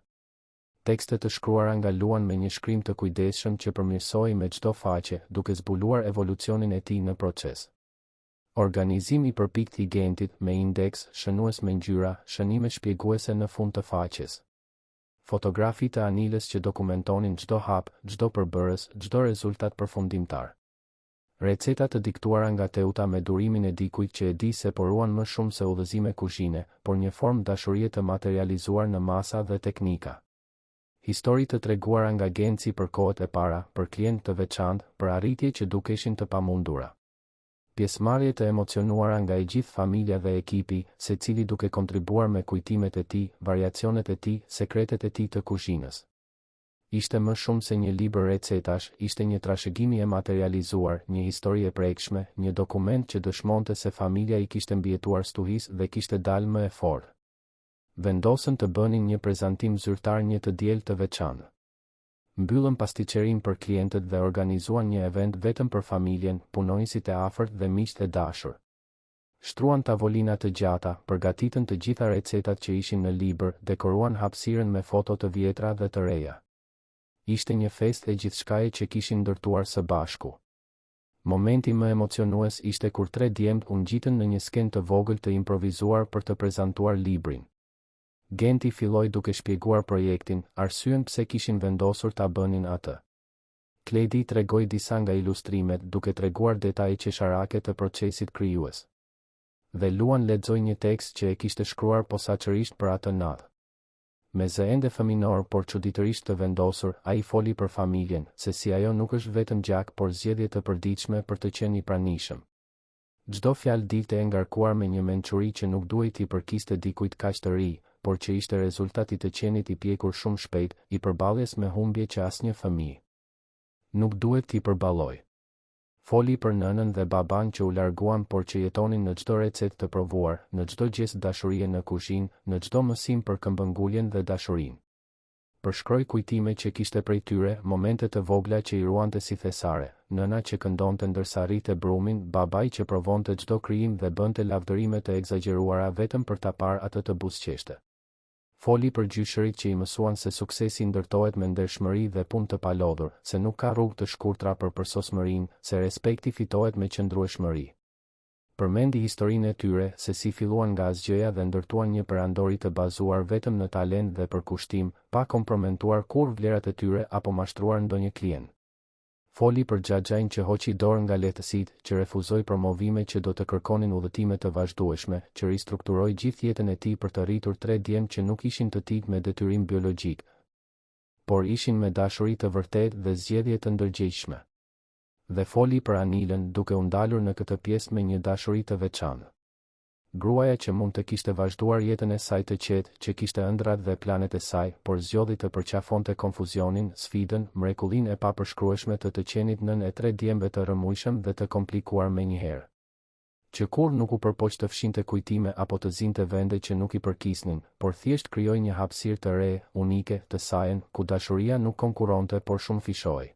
Tekste të shkruara nga Luan me një shkrim të kujdesshëm që përmirësoi me çdo faqe, duke zbuluar evolucionin e tij në proces. Organizim i përpikt i Gentit, me indeks, shënues me ngjyra, shënime shpjeguese në fund të faqes. Fotografi të Anilës që dokumentonin çdo hap, çdo përbërës, çdo rezultat përfundimtar. Receta të diktuara nga Teuta me durimin e dikujt që e di se poruan më shumë se udhëzime kuzhine, por një formë dashurie të materializuar në masa dhe teknika. Histori të treguara nga Genci për kohët e para, për klientë të veçantë, për arritje që dukeshin të pamundura. Pjesëmarrje të emocionuara nga e gjithë familja dhe ekipi, secili duke kontribuar me kujtimet e tij, variacionet e tij, sekretet e tij të kuzhinës. Ishte më shumë se një libër recetash, ishte një trashëgimi e materializuar, një histori e prekshme, një dokument që dëshmonte se familja i kishte mbijetuar stuhisë dhe kishte dalë më e fortë. Vendosën të bënin një prezantim zyrtar një të diel të veçantë. Mbyllën pastiqerin për klientët dhe organizuan një event vetëm për familjen, punonjësit e afërt dhe miqtë e dashur. Shtruan tavolina të gjata, përgatitën të gjitha recetat që ishin në libër, dekoruan hapësirën me foto të vjetra dhe të reja. Ishte një festë e gjithçkaje që kishin ndërtuar së bashku. Momenti më emocionues ishte kur 3 djemtë u ngjitën në një skenë të vogël të improvizuar për të prezantuar librin. Genti filloi duke shpjeguar projektin, arsyen pse kishin vendosur ta bënin atë. Kledi tregoi disa nga ilustrimet, duke treguar detaje qesharake të procesit krijues. Dhe Luan lexoi një tekst që e kishte shkruar posaçërisht për atë natë. Me zë ende fëminor, por çuditërisht të vendosur, ai foli për familjen, se si ajo nuk është vetëm gjak, por zgjedhje të përditshme për të qenë i pranishëm. Çdo fjalë dilte e ngarkuar me një mençuri që nuk duhej t'i përkiste dikujt kaq të ri, por që ishte rezultati të qenit i pjekur shumë shpejt, i përballjes me humbje që asnjë fëmijë nuk duhet t'i përballoj. Foli për nënën dhe baban që u larguan por që jetonin në çdo recetë të provuar, në çdo gjestë dashurie në kuzhinë, në çdo mësim për këmbënguljen dhe dashurinë. Përshkroi kujtime që kishte prej tyre, momente të vogla që i ruante si thesare, nëna që këndonte ndërsa rrite brumin, babai që provonte çdo krijim dhe bënte lavdërime të egzageruara vetëm për ta parë atë të buzëqeshte. Foli për gjyshërit që i mësuan se suksesi ndërtohet me ndershmëri dhe punë të palodhur, se nuk ka rrugë të shkurtra për përsosmërinë, se respekti fitohet me qëndrueshmëri. Përmendi historinë e tyre, se si filluan nga asgjëja dhe ndërtuan një perandori të bazuar vetëm në talent dhe përkushtim, pa kompromentuar kur vlerat e tyre apo mashtruar ndonjë klient. Foli për xhaxhain që hoqi dorë nga lehtësitë, që refuzoi promovime që do të kërkonin udhëtime të vazhdueshme, që ristrukturoi gjithë jetën e tij për të rritur 3 djem që nuk ishin të tij me detyrim biologjik, por ishin me dashuri të vërtetë dhe zgjedhje të ndërgjegjshme. Dhe foli për Anilën, duke u ndalur në këtë pjesë me një dashuri të veçantë. Gruaja që mund të kishte vazhduar jetën e saj të qetë, që kishte ëndrat dhe planet e saj, por zgjodhi të përqafonte konfuzionin, sfidën, mrekullinë e papërshkrueshme të qenit nën e 3 djemve të rëmujshëm dhe të komplikuar menjëherë. Që kur nuk u përpoq të fshinte kujtime apo të zinte vende që nuk i përkisnin, por thjesht krijoi një hapësirë të re, unike, të sajën, ku dashuria nuk konkuronte por shumë fishoi.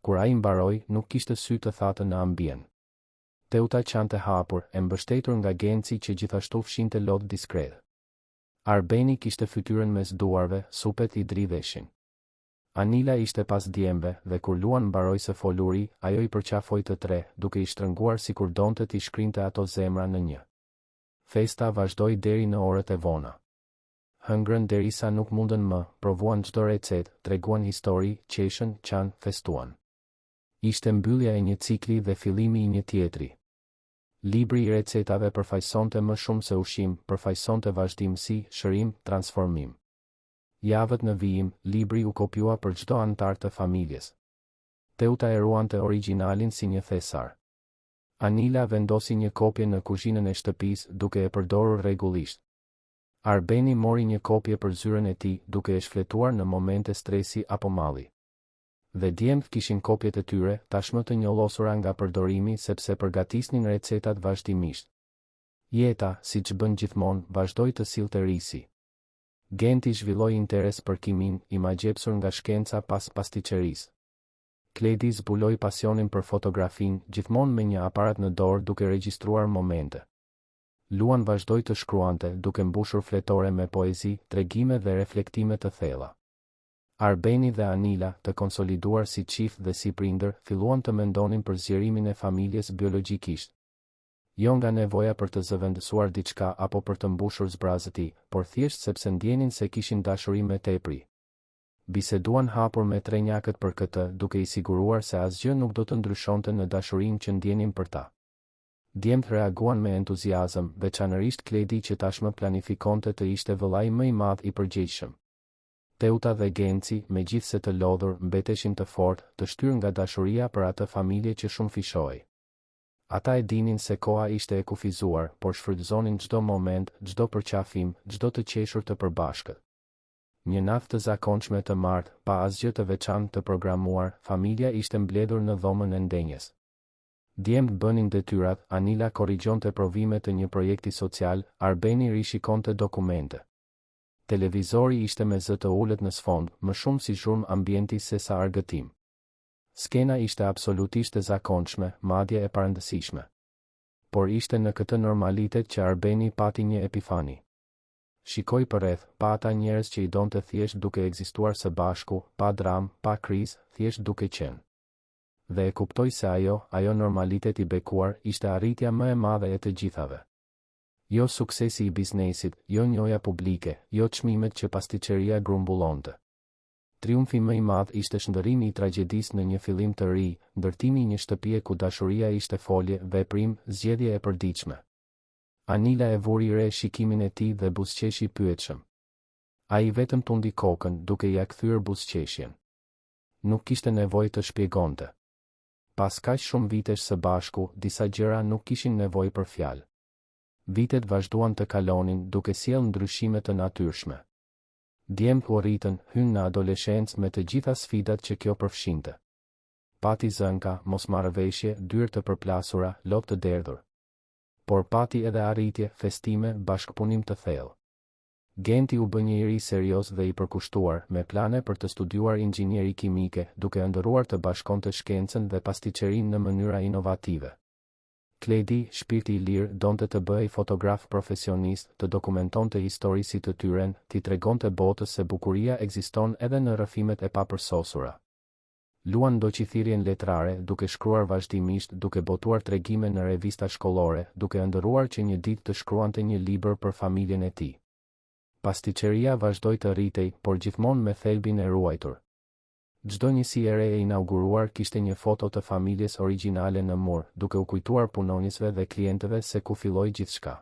Kur ai mbaroi, nuk kishte sy të thatë në ambient. Teuta qante hapur, e mbështetur nga Genci që gjithashtu fshinte lot diskret. Arbeni kishte fytyrën mes duarve, supet i dridheshin. Anila ishte pas djemve, dhe kur Luan mbaroi së foluri, ajo i përqafoi të tre, duke i shtrënguar sikur donte t'i shkrinte ato zemra në një. Festa vazhdoi deri në orët e vona. Hëngrën derisa nuk mundën më, provuan çdo recetë, treguan histori, qeshën, qanë, festuan. Ishte mbyllja e një cikli dhe fillimi i një tjetri. Libri i recetave përfaqësonte më shumë se ushqim, përfaqësonte vazhdimsi, shërim, transformim. Javët në vijim, libri u kopjua për çdo antar të familjes. Teuta e ruante origjinalin si një thesar. Anila vendosi një kopje në kuzhinën e shtëpisë, duke e përdorur rregullisht. Arbeni mori një kopje për zyrën e tij, duke e shfletuar në momente stresi apo malli. Dhe djemt kishin kopjet e tyre, tashmë të njollosura nga përdorimi sepse përgatisnin recetat vazhdimisht. Jeta, siç bën gjithmonë, vazhdoi të sillte risi. Genti zhvilloi interes për kimin, i magjepsur nga shkenca pas pastiqerisë. Kledi zbuloi pasionin për fotografin, gjithmonë me një aparat në dorë duke regjistruar momente. Luan vazhdoi të shkruante, duke mbushur fletore me poezi, tregime dhe reflektime të thella. Arbeni dhe Anila, të konsoliduar si çift dhe si prindër, filluan të mendonin për zgjerimin e familjes biologjikisht. Jo nga nevoja për të zëvendësuar diçka apo për të mbushur zbrazët e tij, por thjesht sepse ndjenin se kishin dashuri me tepri. Biseduan hapur me trenjakët për këtë, duke i siguruar se asgjë nuk do të ndryshonte në dashurinë që ndjenin për ta. Djemt reaguan me entuziazëm, veçanërisht Kledi që tashmë planifikonte të ishte vëllai më i madh i përgjegjshëm. Teuta dhe Genci, megjithse të lodhur, mbeteshin të fortë, të shtyr nga dashuria për atë familje që shumë fishoi. Ata e dinin se koha ishte e kufizuar, por shfrytëzonin çdo moment, çdo përqafim, çdo të qeshur të përbashkët. Një natë të zakonshme të martë, pa asgjë të veçantë të programuar, familja ishte mbledhur në dhomën e ndenjes. Djemt bënin detyrat, Anila korrigjonte provimet të një projekti social, Arbeni rishikonte dokumente. Televizori ishte me zë të ulët në sfond, më shumë si zhurmë ambienti se sa argëtim. Skena ishte absolutisht e zakonshme, madje e parëndësishme. Por ishte në këtë normalitet që Arbeni pati një epifani. Shikoi përreth, pa ata njerëz që i donte thjesht duke ekzistuar së bashku, pa dram, pa krizë, thjesht duke qenë. Dhe e kuptoi se ajo normalitet i bekuar, ishte arritja më e madhe e të gjithave. Jo suksesi i biznesit, jo njohja publike, jo çmimet që pastiqeria grumbullonte. Triumfi më i madh ishte shndërrimi i tragjedisë në një fillim të ri, ndërtimi i një shtëpie ku dashuria ishte folje, veprim, zgjedhje e përditshme. Anila e vuri re shikimin e tij dhe buzëqeshi pyetshëm. Ai vetëm tundi kokën, duke ia kthyer buzëqeshjen. Nuk kishte nevojë të shpjegonte. Pas kaq shumë vitesh së bashku, disa gjëra nuk kishin nevojë për fjalë. Vitet vazhduan të kalonin duke sjellë ndryshime të natyrshme. Djemt u rritën, hynë në adoleshencë me të gjitha sfidat që kjo përfshinte. Pati zënka, mosmarrëveshje, dyrë të përplasura, lop të derdhur. Por pati edhe arritje, festime, bashkëpunim të thellë. Genti u bë një iri serioz dhe i përkushtuar, me plane për të studiuar inxhinieri kimike, duke ëndërruar të bashkonte shkencën dhe pasticerinë në mënyra inovative. Kledi, shpirti i lirë, donte të bëhej fotograf profesionist, të dokumentonte historitë të tyren, t'i tregonte botës se bukuria ekziston edhe në rrëfimet e papërsosura. Luan ndoqithirjen letrare, duke shkruar vazhdimisht, duke botuar tregime në revista shkollore, duke ëndërruar që një ditë të shkruante një libër për familjen e tij. Pasticëria vazhdoi të rritej, por gjithmonë me thelbin e ruajtur. Çdo njësi e re e inauguruar kishte një foto të familjes origjinale në mur, duke u kujtuar punonjësve dhe klientëve se ku filloi gjithçka.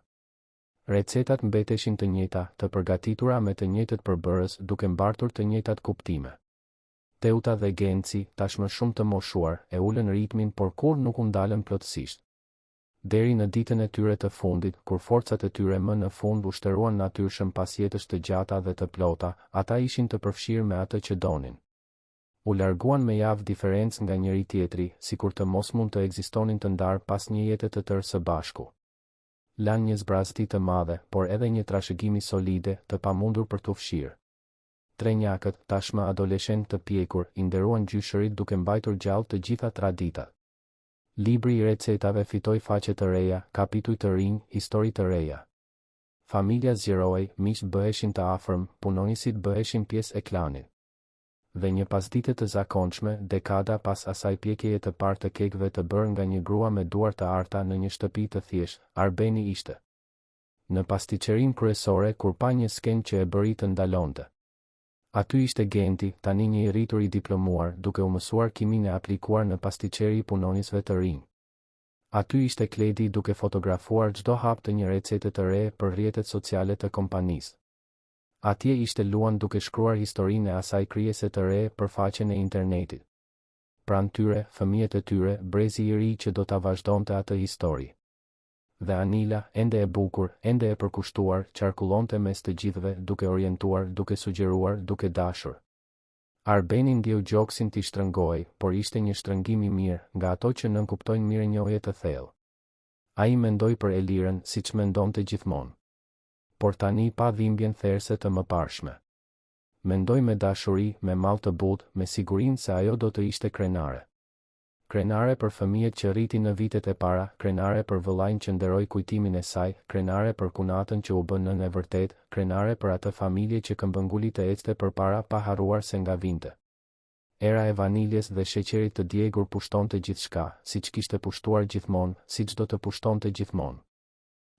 Recetat mbeteshin të njëjta, të përgatitura me të njëjtët përbërës, duke mbartur të njëjtat kuptime. Teuta dhe Genci, tashmë shumë të moshuar, e ulën ritmin por kur nuk u ndalën plotësisht. Deri në ditën e tyre të fundit, kur forcat e tyre më në fund u shtëruan natyrshëm pas jetësh të gjata dhe të plota, ata ishin të përfshirë me atë që donin. U larguan me javë diferencë nga njëri tjetri, sikur të mos mund të ekzistonin të ndarë pas një jete të tërë së bashku. Lan një zbrazëti të madhe, por edhe një trashëgimi solide, të pamundur për t'u fshirë. Trenjakët, tashmë adoleshent të pjekur, i nderuan gjyshërit duke mbajtur gjallë të gjitha traditat. Libri i recetave fitoi faqe të reja, kapituj të rinj, histori të reja. Familja zgjerohej, miqt bëheshin të afërm, punonjësit bëheshin pjesë e klanit. Dhe një pasdite të zakonshme, dekada pas asaj pjekjeje të parë të kekëve të bërë nga një grua me duar të arta në një shtëpi të thjeshtë, Arbeni ishte në pasticërinë kryesore kur pa një skenë që e bëri të ndalonte. Aty ishte Genti, tani një i rritur i diplomuar, duke u mësuar kimin e aplikuar në pasticëri i punonjësve të rinj. Aty ishte Kledi duke fotografuar çdo hap të një recete të re për rrjetet sociale të kompanisë. Atje ishte Luan duke shkruar historinë e asaj krijese të re për faqen e internetit. Pranë tyre, fëmijët e tyre, brezi i ri që do ta vazhdonte atë histori. Dhe Anila, ende e bukur, ende e përkushtuar, qarkullonte mes të gjithëve, duke orientuar, duke sugjeruar, duke dashur. Arbeni ndjeu gjoksin t'i shtrëngoi, por ishte një shtrëngim i mirë, nga ato që nënkuptojnë mirënjohje të thellë. Ai mendoi për Elirën, siç mendonte gjithmonë. Por tani pa dhimbjen therse të mëparshme. Mendoi me dashuri, me mall të butë, me sigurinë se ajo do të ishte krenare. Krenare për fëmijët që rritin në vitet e para, krenare për vëllain që nderoi kujtimin e saj, krenare për kunatën që u bë nën e vërtet, krenare për atë familje që këmbënguli të ecte përpara pa harruar se nga vinte. Era e vaniljes dhe sheqerit të djegur pushtonte gjithçka, siç kishte pushtuar gjithmonë, siç do të pushtonte gjithmonë.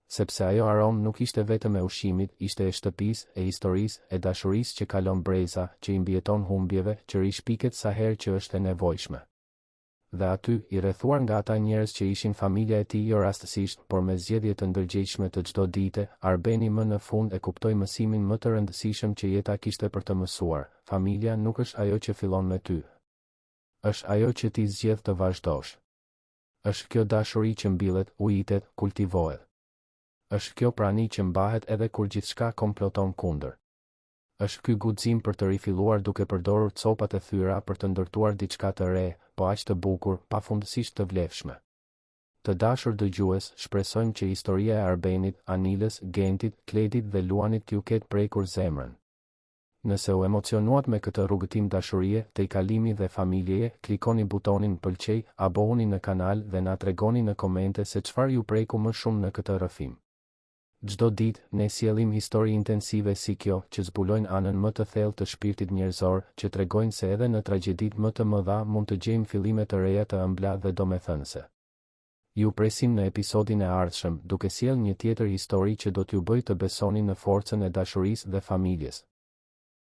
Sepse ajo aromë nuk ishte vetëm e ushqimit, ishte e shtëpisë, e historisë, e dashurisë që kalon breza, që i mbijeton humbjeve, që rishpiket sa herë që është e nevojshme. Dhe aty, i rrethuar nga ata njerëz që ishin familja e tij jo rastësisht, por me zgjedhje të ndërgjegjshme të çdo dite, Arbeni më në fund e kuptoi mësimin më të rëndësishëm që jeta kishte për të mësuar: familja nuk është ajo që fillon me ty. Është ajo që ti zgjedh të vazhdosh. Është kjo dashuri që mbillet, ujitet, kultivohet. Është kjo prani që mbahet edhe kur gjithçka komploton kundër. Është ky guxim për të rifilluar duke përdorur copat e thyra për të ndërtuar diçka të re, po aq të bukur, pafundësisht të vlefshme. Të dashur dëgjues, shpresojmë që historia e Arbenit, Anilës, Gentit, Kledit dhe Luanit t'ju ketë prekur zemrën. Nëse u emocionuat me këtë rrugëtim dashurie, tejkalimi dhe familjeje, klikoni butonin pëlqej, abohuni në kanal dhe na tregoni në komente se çfarë ju preku më shumë në këtë rrëfim. Çdo ditë, ne sjellim histori intensive si kjo, që zbulojnë anën më të thellë të shpirtit njerëzor, që tregojnë se edhe në tragjeditë më të mëdha mund të gjejmë fillime të reja të ëmbla dhe domethënëse. Ju presim në episodin e ardhshëm, duke sjellë një tjetër histori që do t'ju bëjë të besoni në forcën e dashurisë dhe familjes.